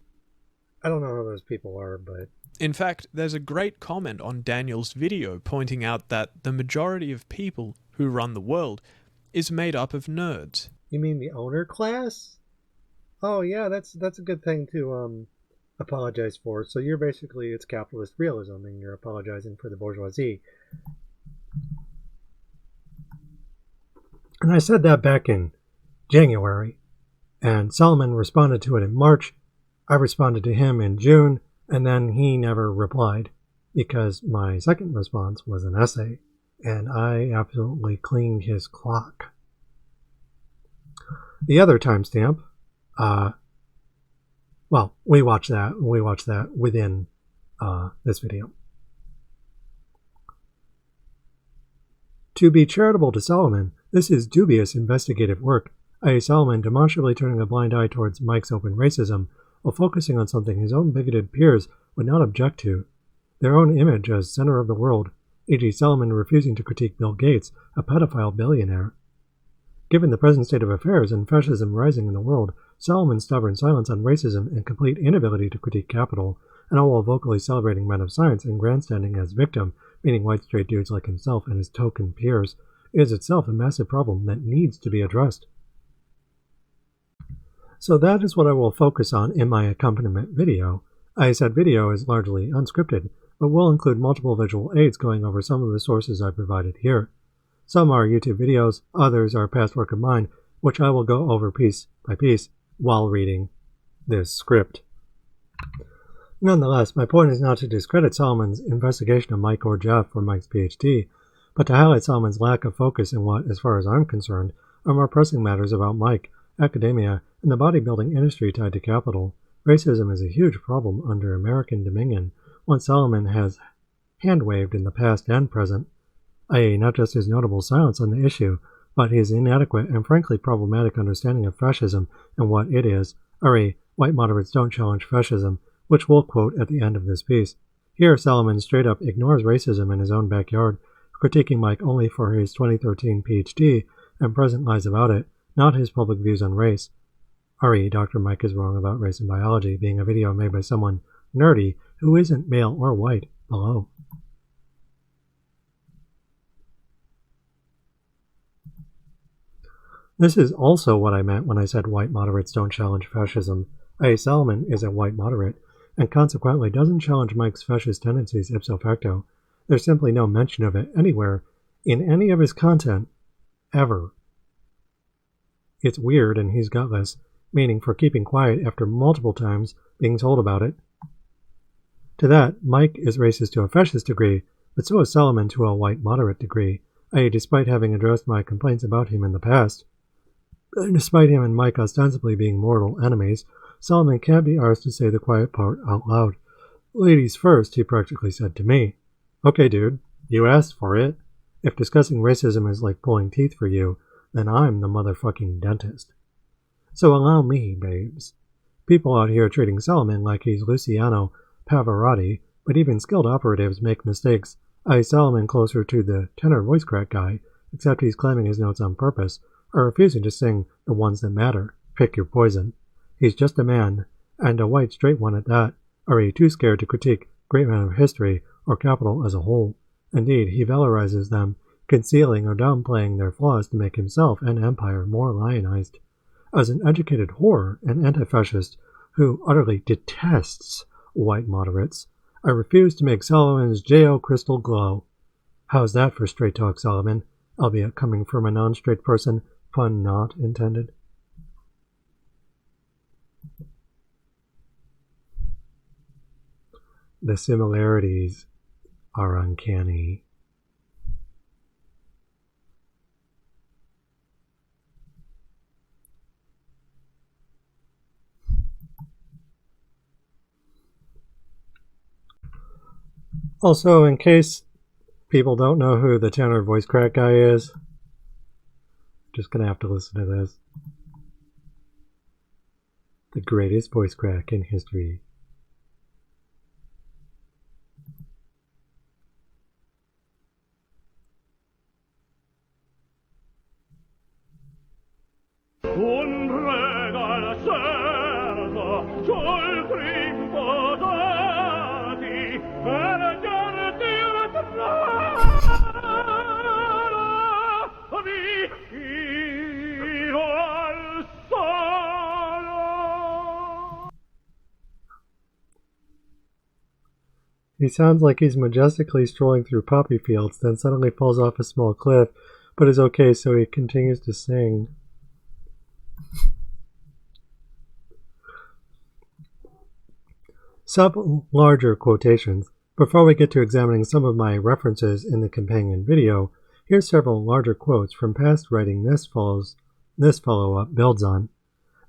S1: I don't know who those people are, but...
S4: In fact, there's a great comment on Daniel's video pointing out that the majority of people who run the world is made up of nerds.
S1: You mean the owner class? Oh yeah, that's a good thing to apologize for. So you're basically, it's capitalist realism, and you're apologizing for the bourgeoisie. And I said that back in January, and Solomon responded to it in March. I responded to him in June, and then he never replied because my second response was an essay, and I absolutely cleaned his clock. The other timestamp, well, we watched that within this video. To be charitable to Solomon, this is dubious investigative work, i.e. Solomon demonstrably turning a blind eye towards Mike's open racism while focusing on something his own bigoted peers would not object to, their own image as center of the world, e.g. Solomon refusing to critique Bill Gates, a pedophile billionaire. Given the present state of affairs and fascism rising in the world, Solomon's stubborn silence on racism and complete inability to critique capital, and all while vocally celebrating men of science and grandstanding as victim, meaning white straight dudes like himself and his token peers, is itself a massive problem that needs to be addressed. So that is what I will focus on in my accompaniment video. I said video is largely unscripted, but will include multiple visual aids going over some of the sources I provided here. Some are YouTube videos, others are past work of mine, which I will go over piece by piece while reading this script. Nonetheless, my point is not to discredit Solomon's investigation of Mike or Jeff for Mike's PhD, but to highlight Solomon's lack of focus in what, as far as I'm concerned, are more pressing matters about Mike, academia, and the bodybuilding industry tied to capital. Racism is a huge problem under American dominion, one Solomon has hand-waved in the past and present, i.e. not just his notable silence on the issue, but his inadequate and frankly problematic understanding of fascism and what it is, i.e. white moderates don't challenge fascism, which we'll quote at the end of this piece. Here Solomon straight up ignores racism in his own backyard, critiquing Mike only for his 2013 PhD and present lies about it, not his public views on race. R.E. Dr. Mike is wrong about race and biology being a video made by someone nerdy who isn't male or white below. This is also what I meant when I said white moderates don't challenge fascism. A. Solomon is a white moderate, and consequently doesn't challenge Mike's fascist tendencies ipso facto. There's simply no mention of it anywhere in any of his content, ever. It's weird and he's gutless, meaning for keeping quiet after multiple times being told about it. To that, Mike is racist to a fascist degree, but so is Solomon to a white moderate degree, i.e. despite having addressed my complaints about him in the past. And despite him and Mike ostensibly being mortal enemies, Solomon can't be arsed to say the quiet part out loud. Ladies first, he practically said to me. Okay, dude, you asked for it. If discussing racism is like pulling teeth for you, then I'm the motherfucking dentist. So allow me, babes. People out here treating Solomon like he's Luciano Pavarotti, but even skilled operatives make mistakes. Solomon closer to the tenor voice crack guy, except he's claiming his notes on purpose, or refusing to sing the ones that matter. Pick your poison. He's just a man, and a white straight one at that, are he too scared to critique great men of history or capital as a whole. Indeed, he valorizes them, concealing or downplaying their flaws to make himself and empire more lionized. As an educated whore and anti-fascist who utterly detests white moderates, I refuse to make Solomon's J.O. crystal glow. How's that for straight talk, Solomon? Albeit coming from a non-straight person, pun not intended. The similarities are uncanny. Also, in case people don't know who the tenor voice crack guy is, just gonna have to listen to this. The greatest voice crack in history. He sounds like he's majestically strolling through poppy fields, then suddenly falls off a small cliff, but is okay, so he continues to sing. Some larger quotations. Before we get to examining some of my references in the companion video, here's several larger quotes from past writing this follow-up builds on.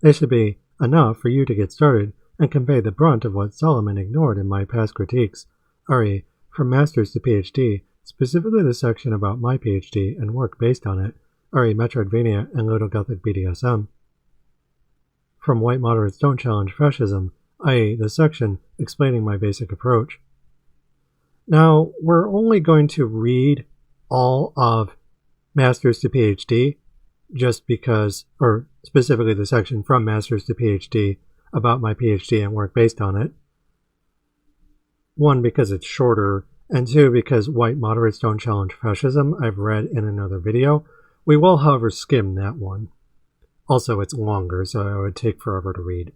S1: They should be enough for you to get started and convey the brunt of what Solomon ignored in my past critiques, re. From Master's to PhD, specifically the section about my PhD and work based on it, re. Metroidvania and Little Gothic BDSM. From White Moderates Don't Challenge Fascism, i.e. the section explaining my basic approach. Now, we're only going to read all of Master's to PhD, just because, or specifically the section from Master's to PhD about my PhD and work based on it. One, because it's shorter, and two, because White Moderates Don't Challenge Fascism I've read in another video. We will, however, skim that one. Also, it's longer, so it would take forever to read.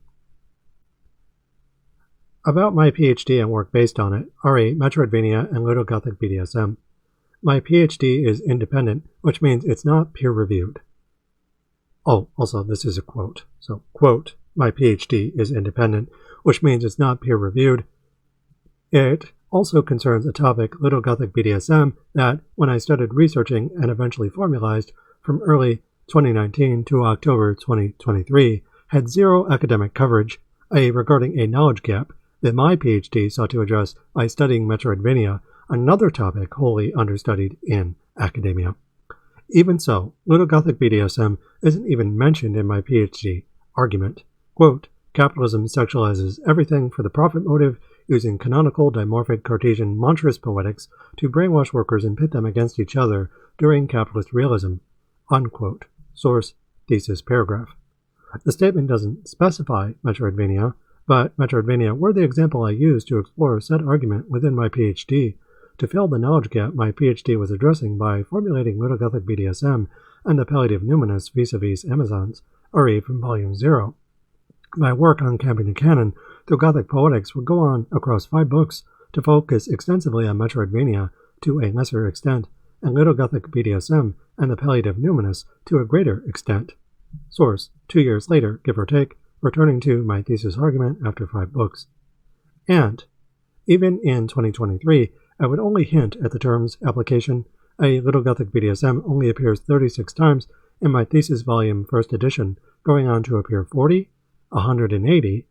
S1: About my PhD and work based on it, re. Metroidvania and Little Gothic BDSM. My PhD is independent, which means it's not peer-reviewed. Oh, also, this is a quote. So, quote, my PhD is independent, which means it's not peer-reviewed. It also concerns a topic, Little Gothic BDSM, that, when I started researching and eventually formalized from early 2019 to October 2023, had zero academic coverage, i.e. regarding a knowledge gap that my PhD sought to address by studying Metroidvania, another topic wholly understudied in academia. Even so, Little Gothic BDSM isn't even mentioned in my PhD argument. Quote, capitalism sexualizes everything for the profit motive, using canonical dimorphic Cartesian monstrous poetics to brainwash workers and pit them against each other during capitalist realism. Unquote. Source, thesis paragraph. The statement doesn't specify Metroidvania, but Metroidvania were the example I used to explore said argument within my PhD to fill the knowledge gap my PhD was addressing by formulating Little Gothic BDSM and the palliative numinous vis-a-vis Amazons, re. from Volume 0. My work on camping the canon through Gothic poetics would go on across 5 books to focus extensively on Metroidvania to a lesser extent, and Little Gothic BDSM and the palliative numinous to a greater extent. Source, 2 years later, give or take, returning to my thesis argument after 5 books. And, even in 2023, I would only hint at the term's application. A Little Gothic BDSM only appears 36 times in my thesis volume first edition, going on to appear 40, 180,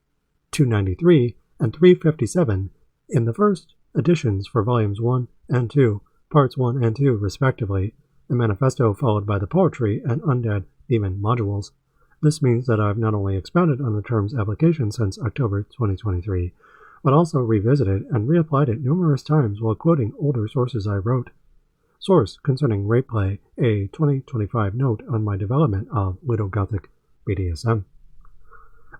S1: 293, and 357 in the first editions for volumes 1 and 2, parts 1 and 2 respectively, the manifesto followed by the poetry and undead demon modules. This means that I've not only expounded on the term's application since October 2023, but also revisited and reapplied it numerous times while quoting older sources I wrote. Source concerning rape play, a 2025 note on my development of Little Gothic BDSM.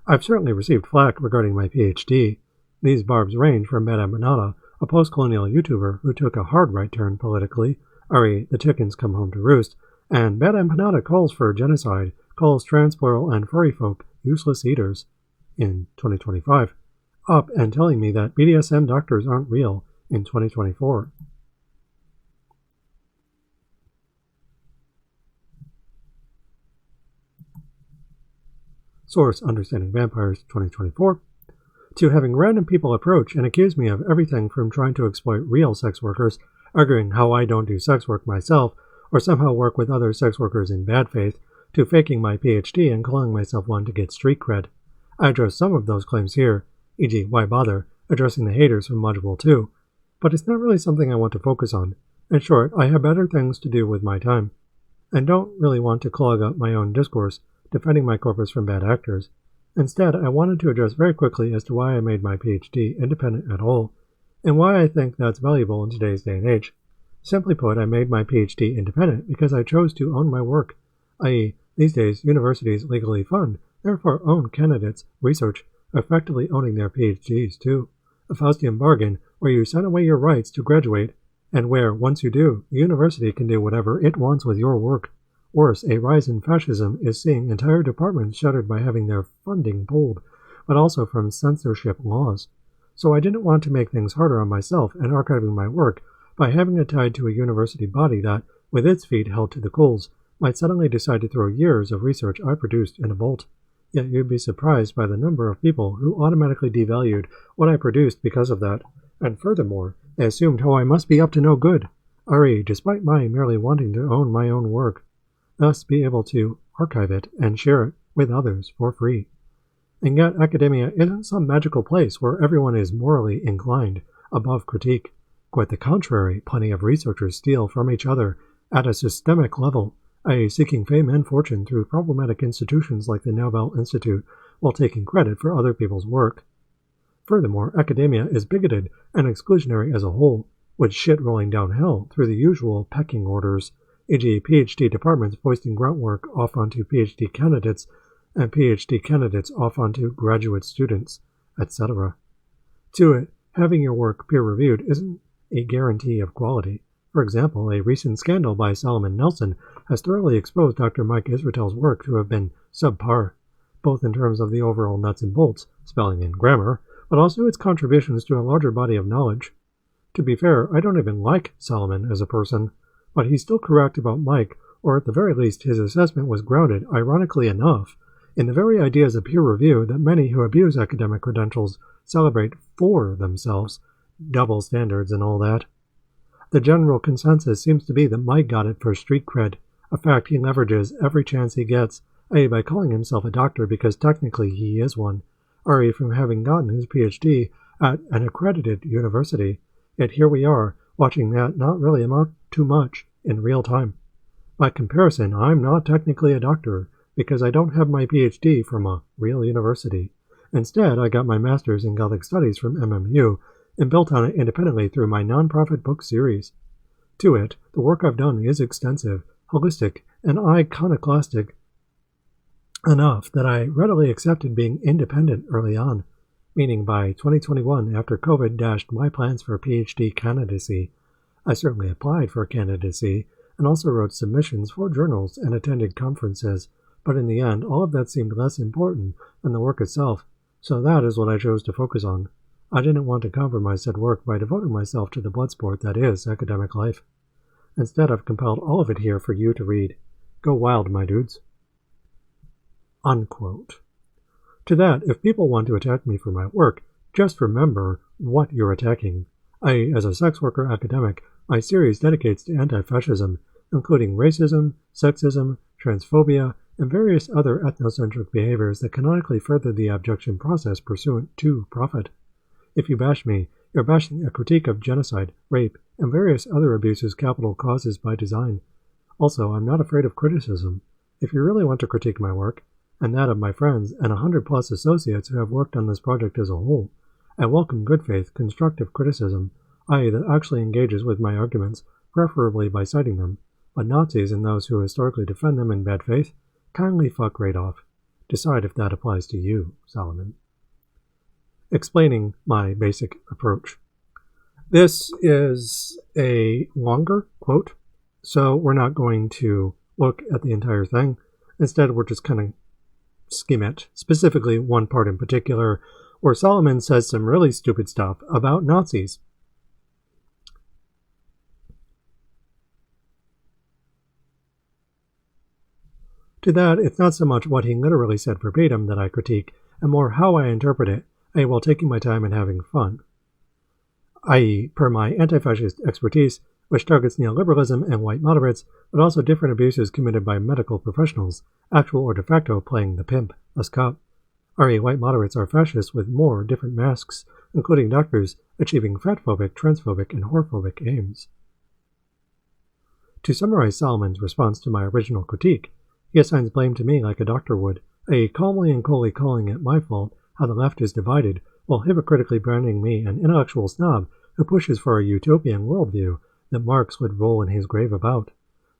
S1: I've certainly received flack regarding my PhD. These barbs range from Madame Manata, a post-colonial YouTuber who took a hard right turn politically, re. The chickens come home to roost, and Madame Manata calls for genocide, calls trans plural and furry folk useless eaters in 2025, up and telling me that BDSM doctors aren't real in 2024. Source, Understanding Vampires, 2024. To having random people approach and accuse me of everything from trying to exploit real sex workers, arguing how I don't do sex work myself, or somehow work with other sex workers in bad faith, to faking my PhD and calling myself one to get street cred. I address some of those claims here, e.g. why bother addressing the haters from Module 2. but it's not really something I want to focus on. In short, I have better things to do with my time, and don't really want to clog up my own discourse defending my corpus from bad actors. Instead, I wanted to address very quickly as to why I made my PhD independent at all, and why I think that's valuable in today's day and age. Simply put, I made my PhD independent because I chose to own my work, i.e., these days universities legally fund, therefore own candidates' research, effectively owning their PhDs too. A Faustian bargain where you sign away your rights to graduate, and where, once you do, the university can do whatever it wants with your work. Worse, a rise in fascism is seeing entire departments shuttered by having their funding pulled, but also from censorship laws. So I didn't want to make things harder on myself and archiving my work by having it tied to a university body that, with its feet held to the coals, might suddenly decide to throw years of research I produced in a vault. Yet you'd be surprised by the number of people who automatically devalued what I produced because of that, and furthermore, they assumed how I must be up to no good, i.e., despite my merely wanting to own my own work, thus be able to archive it and share it with others for free. And yet academia isn't some magical place where everyone is morally inclined, above critique. Quite the contrary, plenty of researchers steal from each other at a systemic level, i.e., seeking fame and fortune through problematic institutions like the Nobel Institute while taking credit for other people's work. Furthermore, academia is bigoted and exclusionary as a whole, with shit rolling downhill through the usual pecking orders, e.g. PhD departments foisting groundwork off onto PhD candidates and PhD candidates off onto graduate students, etc. To it, having your work peer-reviewed isn't a guarantee of quality. For example, a recent scandal by Solomon Nelson has thoroughly exposed Dr. Mike Israetel's work to have been subpar, both in terms of the overall nuts and bolts, spelling and grammar, but also its contributions to a larger body of knowledge. To be fair, I don't even like Solomon as a person, but he's still correct about Mike, or at the very least his assessment was grounded, ironically enough, in the very ideas of peer review that many who abuse academic credentials celebrate for themselves, double standards and all that. The general consensus seems to be that Mike got it for street cred, a fact he leverages every chance he gets, a by calling himself a doctor because technically he is one, or a from having gotten his PhD at an accredited university, yet here we are, watching that not really amount to much in real time. By comparison, I'm not technically a doctor, because I don't have my PhD from a real university. Instead, I got my master's in Gothic Studies from MMU, and built on it independently through my non-profit book series. To it, the work I've done is extensive, holistic, and iconoclastic enough that I readily accepted being independent early on, meaning by 2021, after COVID dashed my plans for a PhD candidacy. I certainly applied for a candidacy, and also wrote submissions for journals and attended conferences, but in the end, all of that seemed less important than the work itself, so that is what I chose to focus on. I didn't want to compromise said work by devoting myself to the blood sport that is academic life. Instead, I've compiled all of it here for you to read. Go wild, my dudes. Unquote. To that, if people want to attack me for my work, just remember what you're attacking. As a sex worker academic, my series dedicates to anti-fascism, including racism, sexism, transphobia, and various other ethnocentric behaviors that canonically further the abjection process pursuant to profit. If you bash me, you're bashing a critique of genocide, rape, and various other abuses capital causes by design. Also, I'm not afraid of criticism. If you really want to critique my work, and that of my friends and 100+ associates who have worked on this project as a whole, I welcome good faith, constructive criticism, i.e. that actually engages with my arguments, preferably by citing them, but Nazis and those who historically defend them in bad faith, kindly fuck right off. Decide if that applies to you, Solomon. Explaining my basic approach. This is a longer quote, so we're not going to look at the entire thing. Instead, we're just kind of skim it, specifically one part in particular, where Solomon says some really stupid stuff about Nazis. To that, it's not so much what he literally said verbatim that I critique, and more how I interpret it, while taking my time and having fun. I.e., per my anti-fascist expertise, which targets neoliberalism and white moderates, but also different abuses committed by medical professionals, actual or de facto playing the pimp, as cop. White moderates are fascists with more different masks including doctors achieving fatphobic, transphobic, and whorephobic aims. To summarize Solomon's response to my original critique, he assigns blame to me like a doctor would, calmly and coolly calling it my fault how the left is divided, while hypocritically branding me an intellectual snob who pushes for a utopian worldview that Marx would roll in his grave about.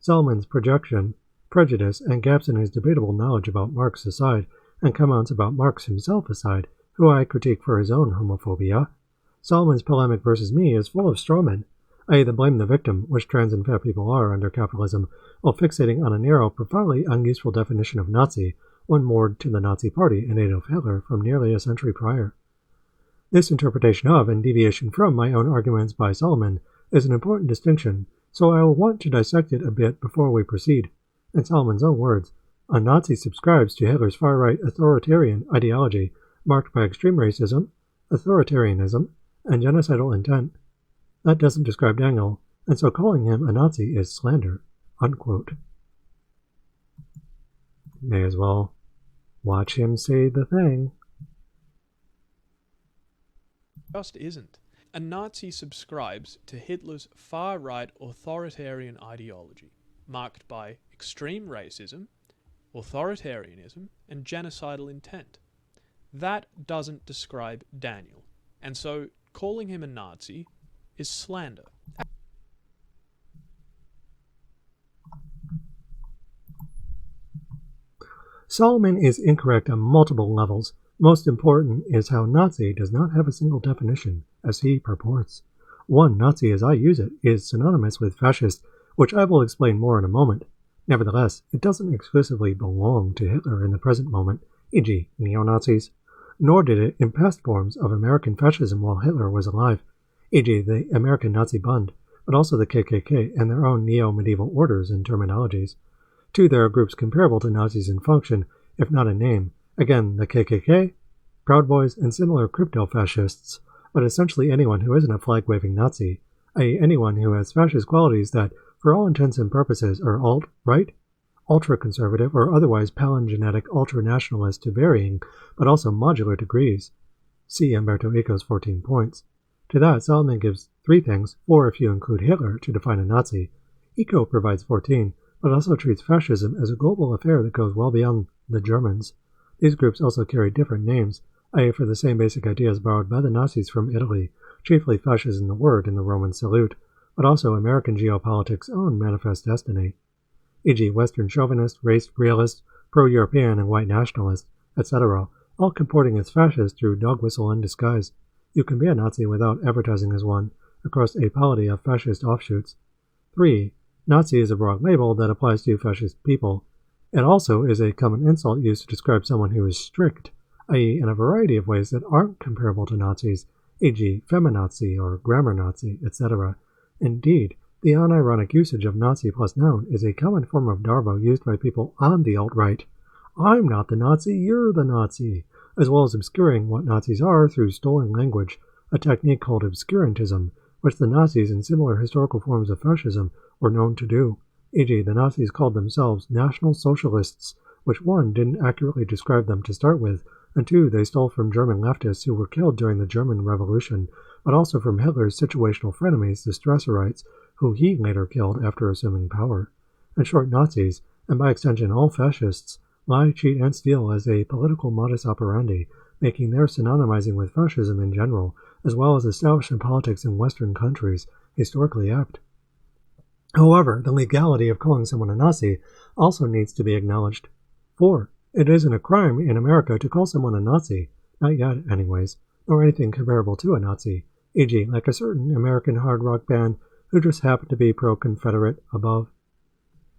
S1: Solomon's projection, prejudice, and gaps in his debatable knowledge about Marx aside, and comments about Marx himself aside, who I critique for his own homophobia, Solomon's polemic versus me is full of strawmen, i.e. the blame the victim, which trans and fat people are under capitalism, while fixating on a narrow, profoundly unuseful definition of Nazi, one moored to the Nazi Party and Adolf Hitler from nearly a century prior. This interpretation of and deviation from my own arguments by Solomon is an important distinction, so I will want to dissect it a bit before we proceed. In Solomon's own words, a Nazi subscribes to Hitler's far-right authoritarian ideology marked by extreme racism, authoritarianism, and genocidal intent. That doesn't describe Daniel, and so calling him a Nazi is slander. Unquote. May as well watch him say the thing.
S4: Just isn't. A Nazi subscribes to Hitler's far-right authoritarian ideology, marked by extreme racism, authoritarianism, and genocidal intent. That doesn't describe Daniel, and so calling him a Nazi is slander.
S1: Solomon is incorrect on multiple levels. Most important is how Nazi does not have a single definition, as he purports. One, Nazi as I use it is synonymous with fascist, which I will explain more in a moment. Nevertheless, it doesn't exclusively belong to Hitler in the present moment, e.g. neo-Nazis, nor did it in past forms of American fascism while Hitler was alive, e.g. the American Nazi Bund, but also the KKK and their own neo-medieval orders and terminologies. Two, there are groups comparable to Nazis in function, if not in name. Again, the KKK, Proud Boys, and similar crypto-fascists, but essentially anyone who isn't a flag-waving Nazi, i.e. anyone who has fascist qualities that, for all intents and purposes, are alt-right, ultra-conservative, or otherwise palingenetic ultra-nationalist to varying, but also modular degrees. See Umberto Eco's 14 points. To that, Solomon gives 3 things, 4 if you include Hitler, to define a Nazi. Eco provides 14, but also treats fascism as a global affair that goes well beyond the Germans. These groups also carry different names, i.e. for the same basic ideas borrowed by the Nazis from Italy, chiefly fascism the word in the Roman salute, but also American geopolitics' own manifest destiny, e.g. Western chauvinist, race realist, pro-European and white nationalist, etc., all comporting as fascist through dog whistle and disguise. You can be a Nazi without advertising as one, across a polity of fascist offshoots. 3. Nazi is a broad label that applies to fascist people. It also is a common insult used to describe someone who is strict, i.e. in a variety of ways that aren't comparable to Nazis, e.g. feminazi or grammar Nazi, etc. Indeed, the unironic usage of Nazi plus noun is a common form of darvo used by people on the alt-right. I'm not the Nazi, you're the Nazi, as well as obscuring what Nazis are through stolen language, a technique called obscurantism, which the Nazis and similar historical forms of fascism were known to do. E.g., the Nazis called themselves National Socialists, which 1. Didn't accurately describe them to start with, and 2. They stole from German leftists who were killed during the German Revolution, but also from Hitler's situational frenemies, the Strasserites, who he later killed after assuming power. In short, Nazis, and by extension all fascists, lie, cheat, and steal as a political modus operandi, making their synonymizing with fascism in general, as well as establishment politics in Western countries, historically apt. However, the legality of calling someone a Nazi also needs to be acknowledged. 4. It isn't a crime in America to call someone a Nazi, not yet anyways, nor anything comparable to a Nazi, e.g. like a certain American hard rock band who just happened to be pro-Confederate above.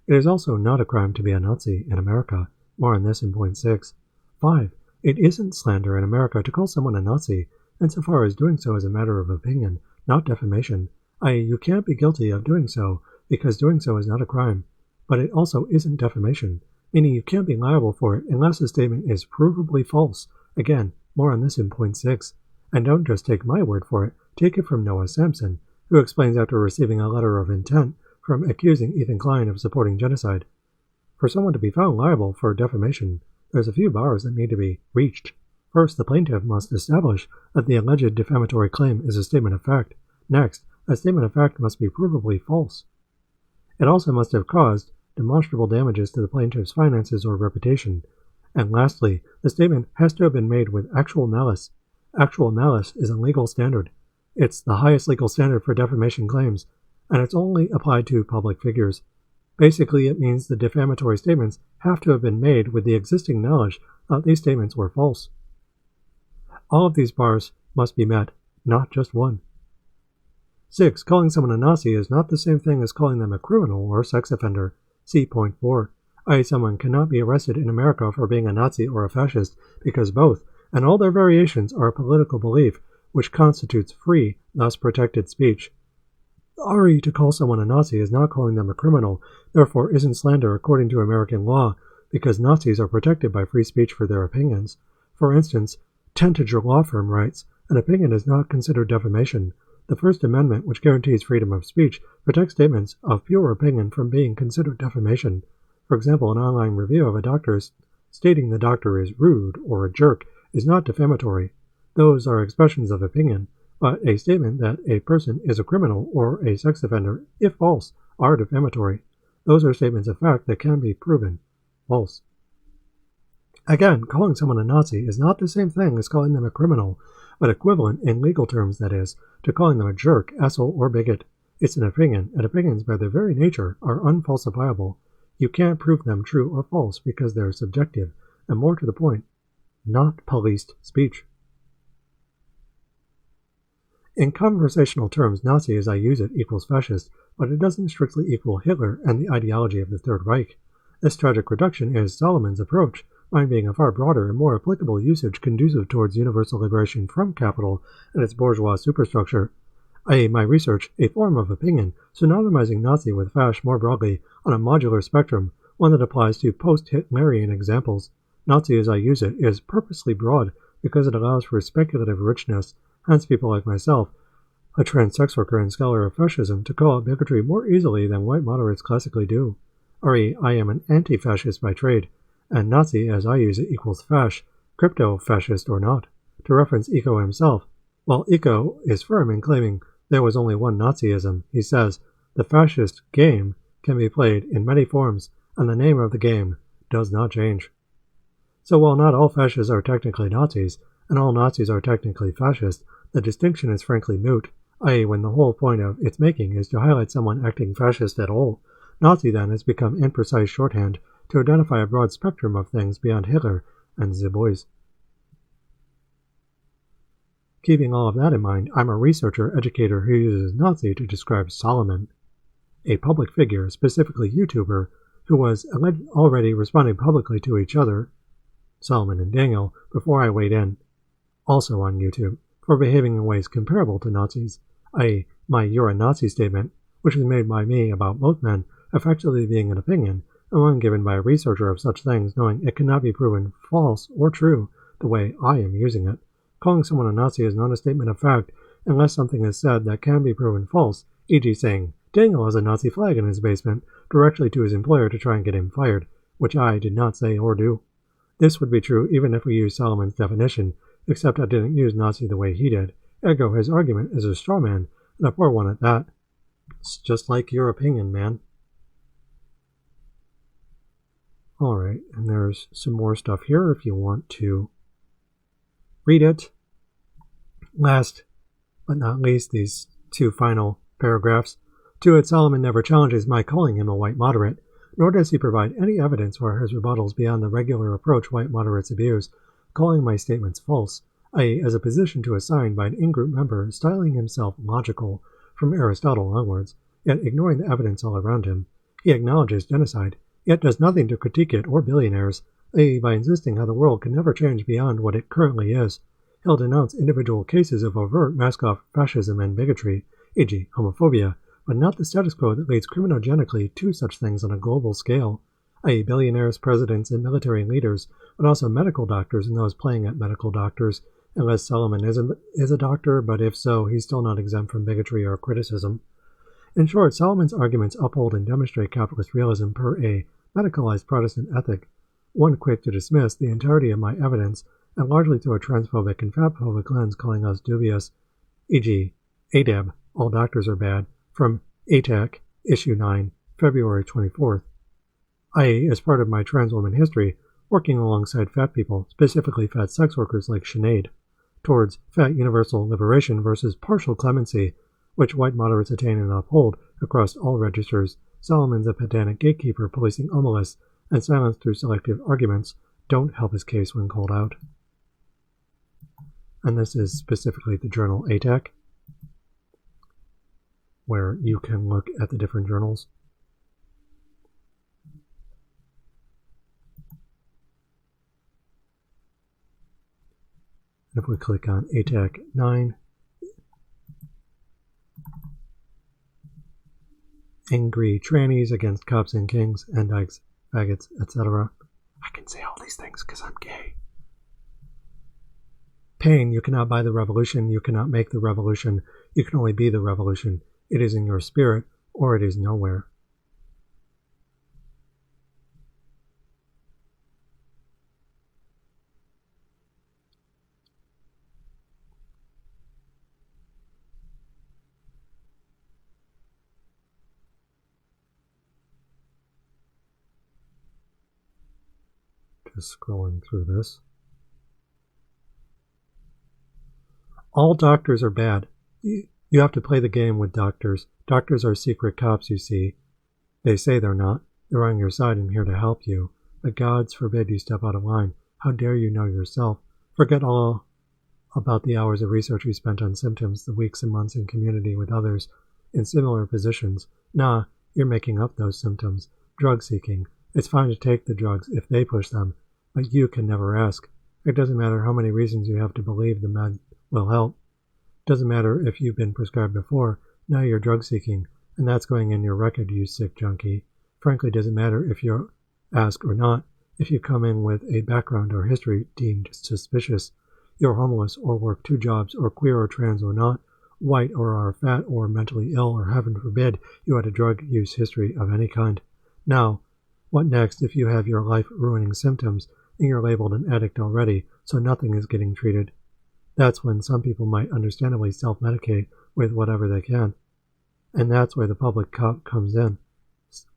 S1: It is also not a crime to be a Nazi in America, more on this in point 6. 5. It isn't slander in America to call someone a Nazi, insofar as doing so is a matter of opinion, not defamation, i.e. you can't be guilty of doing so, because doing so is not a crime, but it also isn't defamation, meaning you can't be liable for it unless the statement is provably false. Again, more on this in point 6. And don't just take my word for it, take it from Noah Sampson, who explains after receiving a letter of intent from accusing Ethan Klein of supporting genocide. For someone to be found liable for defamation, there's a few bars that need to be reached. First, the plaintiff must establish that the alleged defamatory claim is a statement of fact. Next, a statement of fact must be provably false. It also must have caused demonstrable damages to the plaintiff's finances or reputation. And lastly, the statement has to have been made with actual malice. Actual malice is a legal standard. It's the highest legal standard for defamation claims, and it's only applied to public figures. Basically, it means the defamatory statements have to have been made with the existing knowledge that these statements were false. All of these bars must be met, not just one. 6. Calling someone a Nazi is not the same thing as calling them a criminal or sex offender. See point 4. Someone cannot be arrested in America for being a Nazi or a fascist because both, and all their variations, are a political belief, which constitutes free, thus protected speech. To call someone a Nazi is not calling them a criminal, therefore isn't slander according to American law, because Nazis are protected by free speech for their opinions. For instance, Tentager Law Firm writes, an opinion is not considered defamation. The First Amendment, which guarantees freedom of speech, protects statements of pure opinion from being considered defamation. For example, an online review of a doctor stating the doctor is rude or a jerk is not defamatory. Those are expressions of opinion, but a statement that a person is a criminal or a sex offender, if false, are defamatory. Those are statements of fact that can be proven false. Again, calling someone a Nazi is not the same thing as calling them a criminal, but equivalent in legal terms, that is, to calling them a jerk, asshole, or bigot. It's an opinion, and opinions by their very nature are unfalsifiable. You can't prove them true or false because they're subjective, and more to the point, not policed speech. In conversational terms, Nazi as I use it equals fascist, but it doesn't strictly equal Hitler and the ideology of the Third Reich. This tragic reduction is Solomon's approach, mine being a far broader and more applicable usage conducive towards universal liberation from capital and its bourgeois superstructure, i.e. my research, a form of opinion, synonymizing Nazi with fash more broadly on a modular spectrum, one that applies to post-Hitlerian examples. Nazi as I use it is purposely broad because it allows for speculative richness, hence people like myself, a trans sex worker and scholar of fascism, to call out bigotry more easily than white moderates classically do. I am an anti-fascist by trade, and Nazi as I use it equals fash, crypto-fascist or not. To reference Eco himself, while Eco is firm in claiming there was only one Nazism, he says, the fascist game can be played in many forms, and the name of the game does not change. So while not all fascists are technically Nazis, and all Nazis are technically fascist, the distinction is frankly moot, i.e. when the whole point of its making is to highlight someone acting fascist at all. Nazi then has become imprecise shorthand to identify a broad spectrum of things beyond Hitler and the boys. Keeping all of that in mind, I'm a researcher educator who uses Nazi to describe Solomon, a public figure, specifically YouTuber, who was already responding publicly to each other, Solomon and Daniel, before I weighed in, also on YouTube, for behaving in ways comparable to Nazis, i.e. my "you're a Nazi" statement, which was made by me about both men, effectively being an opinion, and one given by a researcher of such things knowing it cannot be proven false or true the way I am using it. Calling someone a Nazi is not a statement of fact unless something is said that can be proven false, e.g. saying, Daniel has a Nazi flag in his basement, directly to his employer to try and get him fired, which I did not say or do. This would be true even if we use Solomon's definition, except I didn't use Nazi the way he did. Ergo, his argument is a straw man, and a poor one at that. It's just like your opinion, man. Alright, and there's some more stuff here if you want to read it. Last but not least, these two final paragraphs. To it, Solomon never challenges my calling him a white moderate, nor does he provide any evidence for his rebuttals beyond the regular approach white moderates abuse, calling my statements false, i.e. as a position to assign by an in-group member styling himself logical from Aristotle onwards, yet ignoring the evidence all around him. He acknowledges genocide, yet does nothing to critique it or billionaires, i.e. by insisting how the world can never change beyond what it currently is. He'll denounce individual cases of overt mask-off fascism and bigotry, e.g. homophobia, but not the status quo that leads criminologically to such things on a global scale, i.e. billionaires, presidents, and military leaders, but also medical doctors and those playing at medical doctors, unless Solomon is a doctor, but if so, he's still not exempt from bigotry or criticism. In short, Solomon's arguments uphold and demonstrate capitalist realism per a medicalized Protestant ethic, one quick to dismiss the entirety of my evidence and largely through a transphobic and fatphobic lens calling us dubious, e.g., ADAB, All Doctors Are Bad, from ATAC, Issue 9, February 24th. I, as part of my trans woman history, working alongside fat people, specifically fat sex workers like Sinead, towards fat universal liberation versus partial clemency, which white moderates attain and uphold across all registers. Solomon's a pedantic gatekeeper policing omalists, and silence through selective arguments don't help his case when called out. And this is specifically the journal ATAC, where you can look at the different journals. And if we click on ATAC 9, angry trannies against cops and kings and dykes, faggots, etc. I can say all these things because I'm gay. Pain, you cannot buy the revolution, you cannot make the revolution, you can only be the revolution. It is in your spirit, or it is nowhere. Just scrolling through this. All doctors are bad. You have to play the game with doctors. Doctors are secret cops, you see. They say they're not. They're on your side and here to help you. The gods forbid you step out of line. How dare you know yourself? Forget all about the hours of research we spent on symptoms, the weeks and months in community with others in similar positions. Nah, you're making up those symptoms. Drug seeking. It's fine to take the drugs if they push them, but you can never ask. It doesn't matter how many reasons you have to believe the med will help. Doesn't matter if you've been prescribed before, now you're drug seeking, and that's going in your record, you sick junkie. Frankly, doesn't matter if you're asked or not, if you come in with a background or history deemed suspicious, you're homeless or work 2 jobs or queer or trans or not, white or are fat or mentally ill or heaven forbid you had a drug use history of any kind. Now, what next if you have your life-ruining symptoms and you're labeled an addict already, so nothing is getting treated? That's when some people might understandably self-medicate with whatever they can. And that's where the public cop comes in.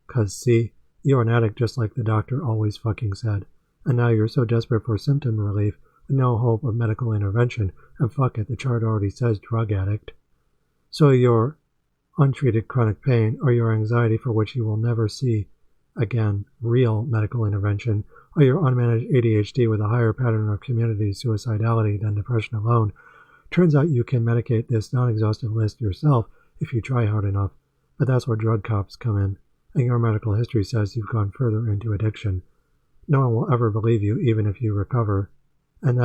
S1: 'Cause see, you're an addict just like the doctor always fucking said. And now you're so desperate for symptom relief with no hope of medical intervention, and fuck it, the chart already says drug addict. So your untreated chronic pain or your anxiety for which you will never see again real medical intervention, or your unmanaged ADHD with a higher pattern of community suicidality than depression alone. Turns out you can medicate this non-exhaustive list yourself if you try hard enough, but that's where drug cops come in, and your medical history says you've gone further into addiction. No one will ever believe you even if you recover, and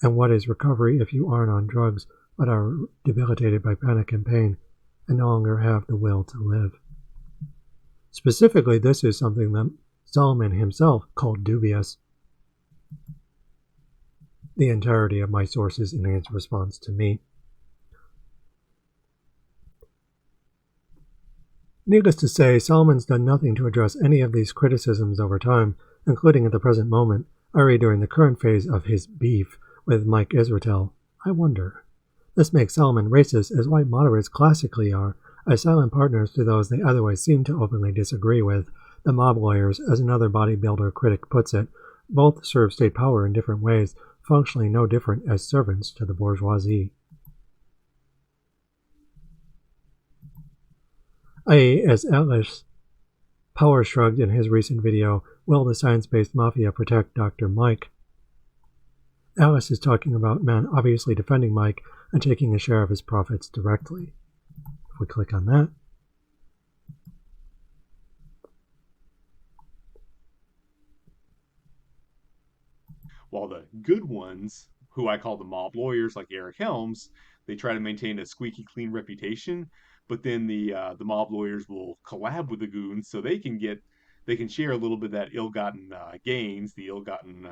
S1: what is recovery if you aren't on drugs but are debilitated by panic and pain and no longer have the will to live? Specifically, this is something that Solomon himself called dubious. The entirety of my sources in his response to me. Needless to say, Solomon's done nothing to address any of these criticisms over time, including at the present moment, or during the current phase of his beef with Mike Israetel. I wonder. This makes Solomon racist, as white moderates classically are, as silent partners to those they otherwise seem to openly disagree with. The mob lawyers, as another bodybuilder critic puts it, both serve state power in different ways, functionally no different as servants to the bourgeoisie. As Atlas Power Shrugged in his recent video, Will the Science-Based Mafia Protect Dr. Mike? Atlas is talking about men obviously defending Mike and taking a share of his profits directly. If we click on that,
S7: while the good ones, who I call the mob lawyers like Eric Helms, they try to maintain a squeaky clean reputation, but then the mob lawyers will collab with the goons so they can share a little bit of that ill-gotten gains, the ill-gotten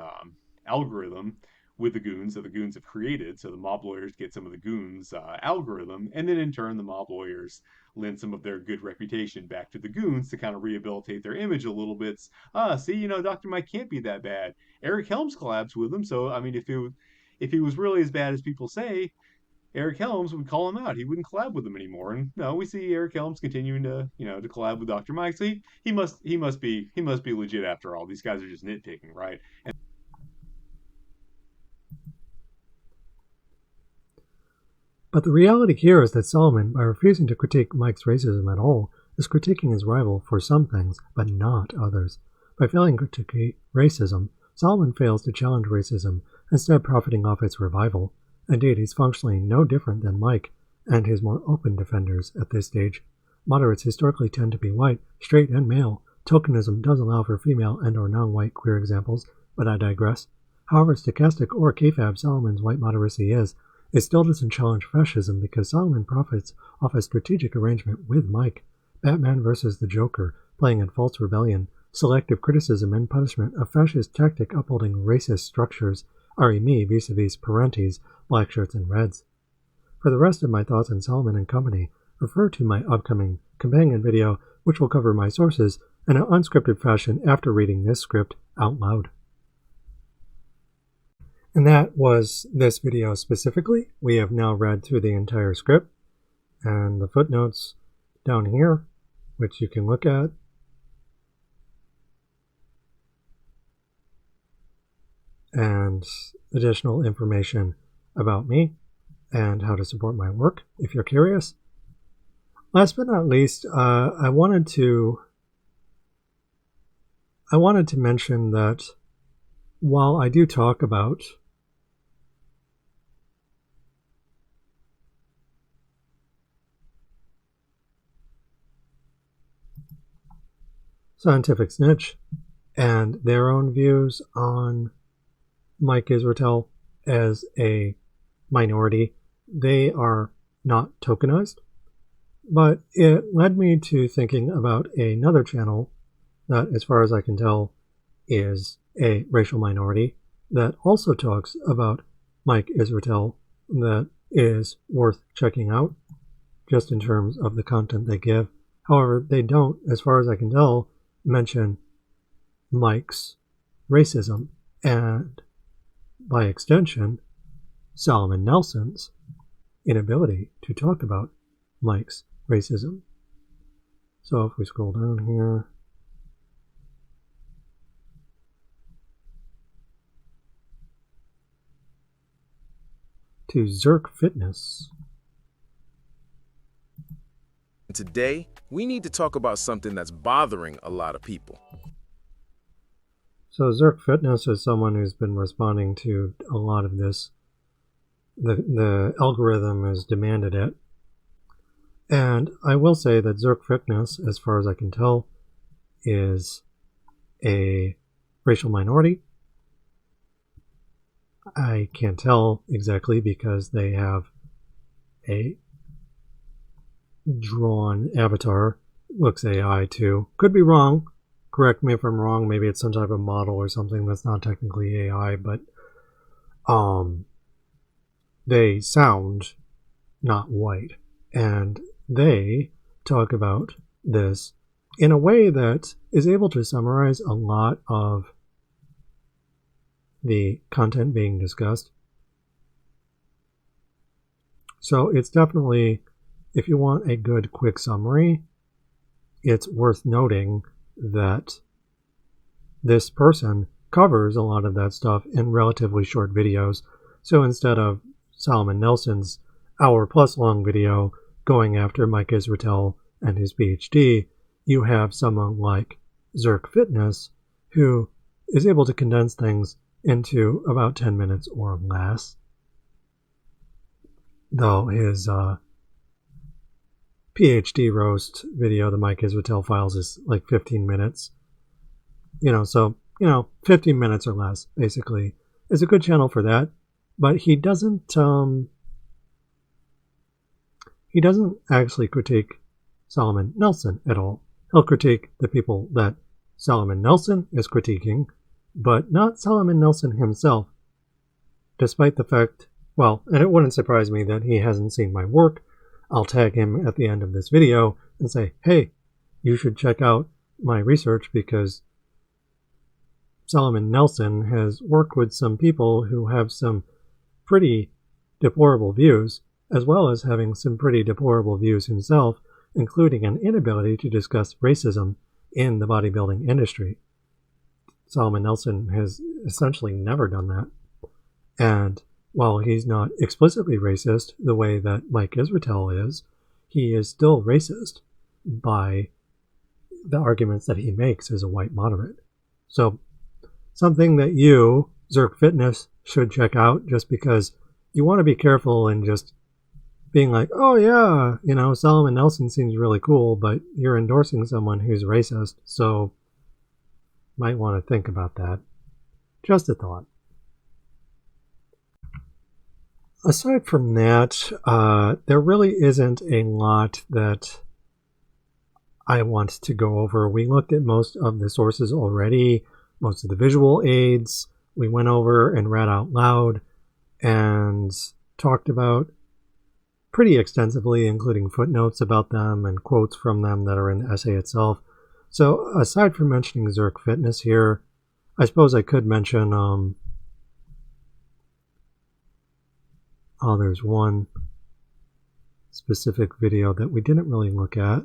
S7: algorithm with the goons that the goons have created. So the mob lawyers get some of the goons algorithm, and then in turn the mob lawyers lend some of their good reputation back to the goons to kind of rehabilitate their image a little bit. See, Dr. Mike can't be that bad. Eric Helms collabs with him, so I mean, if he was really as bad as people say, Eric Helms would call him out. He wouldn't collab with him anymore. And no, we see Eric Helms continuing to, to collab with Dr. Mike. So he must be legit after all. These guys are just nitpicking, right?
S1: But the reality here is that Solomon, by refusing to critique Mike's racism at all, is critiquing his rival for some things, but not others. By failing to critique racism, Solomon fails to challenge racism, instead profiting off its revival. Indeed, he's functionally no different than Mike and his more open defenders at this stage. Moderates historically tend to be white, straight, and male. Tokenism does allow for female and or non-white queer examples, but I digress. However stochastic or kayfabe Solomon's white moderacy is, it still doesn't challenge fascism because Solomon profits off a strategic arrangement with Mike. Batman versus the Joker, playing in false rebellion, selective criticism and punishment of fascist tactic upholding racist structures, re-me vis-a-vis parentes, black shirts and reds. For the rest of my thoughts on Solomon and company, refer to my upcoming companion video, which will cover my sources in an unscripted fashion after reading this script out loud. And that was this video specifically. We have now read through the entire script and the footnotes down here, which you can look at. And additional information about me and how to support my work if you're curious. Last but not least, I wanted to mention that while I do talk about Scientific Snitch and their own views on Mike Israetel as a minority, they are not tokenized, but it led me to thinking about another channel that, as far as I can tell, is a racial minority that also talks about Mike Israetel that is worth checking out just in terms of the content they give. However, they don't, as far as I can tell, mention Mike's racism and, by extension, Solomon Nelson's inability to talk about Mike's racism. So if we scroll down here, to Zerk Fitness.
S8: Today, we need to talk about something that's bothering a lot of people.
S1: So Zerk Fitness is someone who's been responding to a lot of this. The algorithm has demanded it. And I will say that Zerk Fitness, as far as I can tell, is a racial minority. I can't tell exactly because they have a drawn avatar. Looks AI too. Could be wrong. Correct me if I'm wrong. Maybe it's some type of model or something that's not technically AI, but they sound not white. And they talk about this in a way that is able to summarize a lot of the content being discussed. So it's definitely, if you want a good quick summary, it's worth noting that this person covers a lot of that stuff in relatively short videos. So instead of Solomon Nelson's hour-plus long video going after Mike Israetel and his PhD, you have someone like Zerk Fitness who is able to condense things into about 10 minutes or less. Though his PhD roast video, the Mike Israetel files, is like 15 minutes. 15 minutes or less, basically, is a good channel for that. But he doesn't actually critique Solomon Nelson at all. He'll critique the people that Solomon Nelson is critiquing, but not Solomon Nelson himself, despite the fact, well, and it wouldn't surprise me that he hasn't seen my work. I'll tag him at the end of this video and say, hey, you should check out my research because Solomon Nelson has worked with some people who have some pretty deplorable views, as well as having some pretty deplorable views himself, including an inability to discuss racism in the bodybuilding industry. Solomon Nelson has essentially never done that. And while he's not explicitly racist the way that Mike Israetel is, he is still racist by the arguments that he makes as a white moderate. So something that you, Zerk Fitness, should check out, just because you want to be careful in just being like, oh yeah, you know, Solomon Nelson seems really cool, but you're endorsing someone who's racist, so might want to think about that. Just a thought. Aside from that, there really isn't a lot that I want to go over. We looked at most of the sources already, most of the visual aids. We went over and read out loud and talked about pretty extensively, including footnotes about them and quotes from them that are in the essay itself. So aside from mentioning Zerk Fitness here, I suppose I could mention, there's one specific video that we didn't really look at.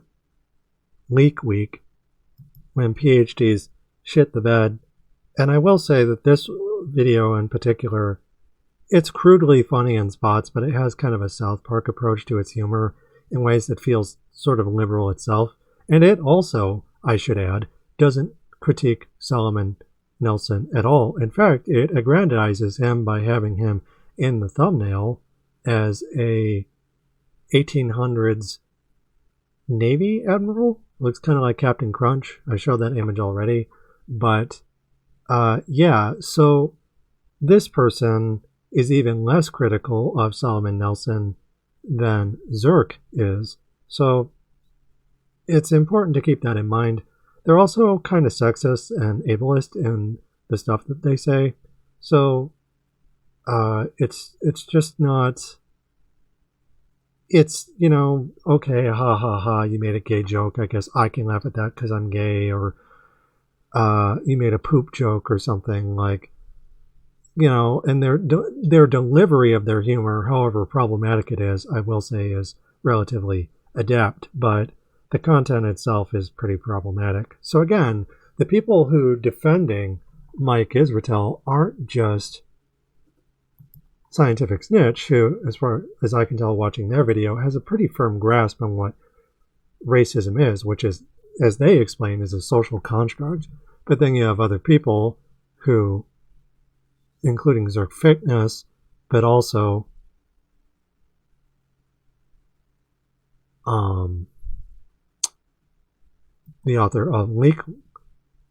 S1: Leak Week, when PhDs shit the bed. And I will say that this video in particular, it's crudely funny in spots, but it has kind of a South Park approach to its humor in ways that feels sort of liberal itself. And it also, I should add, doesn't critique Solomon Nelson at all. In fact, it aggrandizes him by having him in the thumbnail as a 1800s Navy admiral. Looks kind of like Captain Crunch. I showed that image already. But yeah, so this person is even less critical of Solomon Nelson than Zerk is. So it's important to keep that in mind. They're also kind of sexist and ableist in the stuff that they say. So it's just not, it's, you know, okay, ha ha ha, you made a gay joke, I guess I can laugh at that because I'm gay, or you made a poop joke or something, like, you know. And their delivery of their humor, however problematic it is, I will say is relatively adept, but the content itself is pretty problematic. So again, the people who defending Mike Israetel aren't just Scientific Snitch, who, as far as I can tell watching their video, has a pretty firm grasp on what racism is, which is, as they explain, is a social construct. But then you have other people who, including Zerk Fitness, but also the author of Leak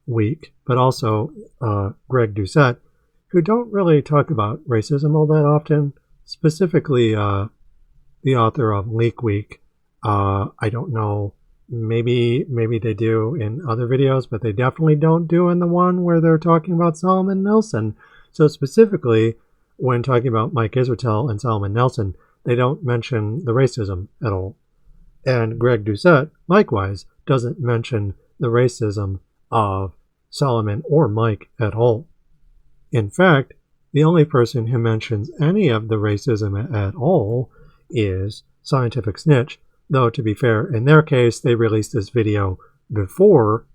S1: Week, but also Greg Doucette, who don't really talk about racism all that often. Specifically, the author of Leak Week. I don't know, maybe they do in other videos, but they definitely don't do in the one where they're talking about Solomon Nelson. So specifically, when talking about Mike Israetel and Solomon Nelson, they don't mention the racism at all. And Greg Doucette, likewise, doesn't mention the racism of Solomon or Mike at all. In fact, the only person who mentions any of the racism at all is Scientific Snitch, though to be fair, in their case, they released this video before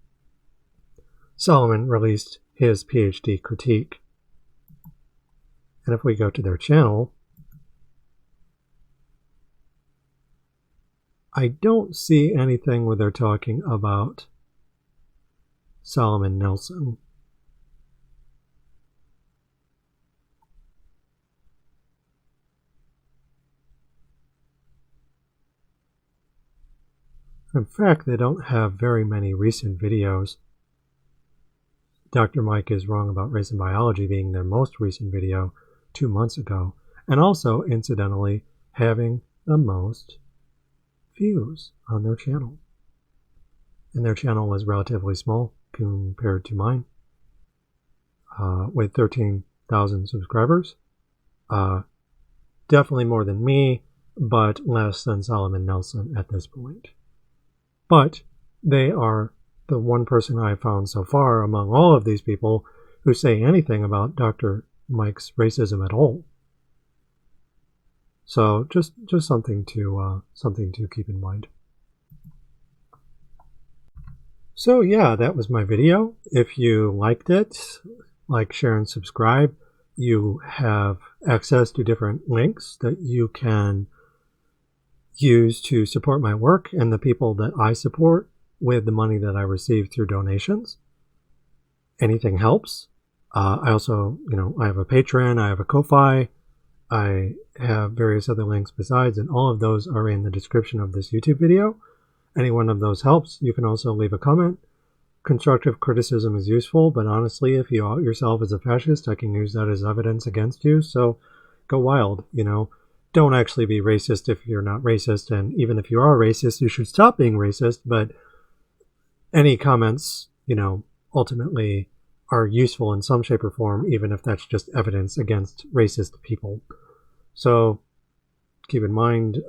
S1: Solomon released his PhD critique. And if we go to their channel, I don't see anything where they're talking about Solomon Nelson. In fact, they don't have very many recent videos. Dr. Mike is Wrong About Race and Biology being their most recent video 2 months ago, and also, incidentally, having the most views on their channel. And their channel is relatively small compared to mine, with 13,000 subscribers. Definitely more than me, but less than Solomon Nelson at this point. But they are the one person I've found so far among all of these people who say anything about Dr. Mike's racism at all. So just something to keep in mind. So yeah, that was my video. If you liked it, like, share, and subscribe. You have access to different links that you can use to support my work and the people that I support with the money that I receive through donations. Anything helps. I also, I have a Patreon, I have a Ko-Fi, I have various other links besides, and all of those are in the description of this YouTube video. Any one of those helps. You can also leave a comment. Constructive criticism is useful, but honestly, if you out yourself as a fascist, I can use that as evidence against you, so go wild, Don't actually be racist if you're not racist, and even if you are racist, you should stop being racist, but any comments, ultimately are useful in some shape or form, even if that's just evidence against racist people. So keep in mind,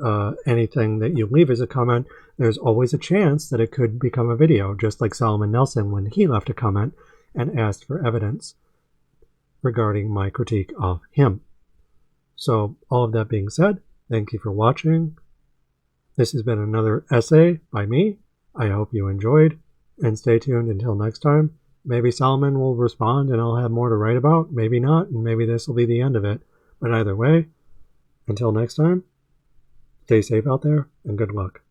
S1: anything that you leave as a comment, there's always a chance that it could become a video, just like Solomon Nelson when he left a comment and asked for evidence regarding my critique of him. So all of that being said, thank you for watching. This has been another essay by me. I hope you enjoyed, and stay tuned until next time. Maybe Solomon will respond and I'll have more to write about. Maybe not, and maybe this will be the end of it. But either way, until next time, stay safe out there and good luck.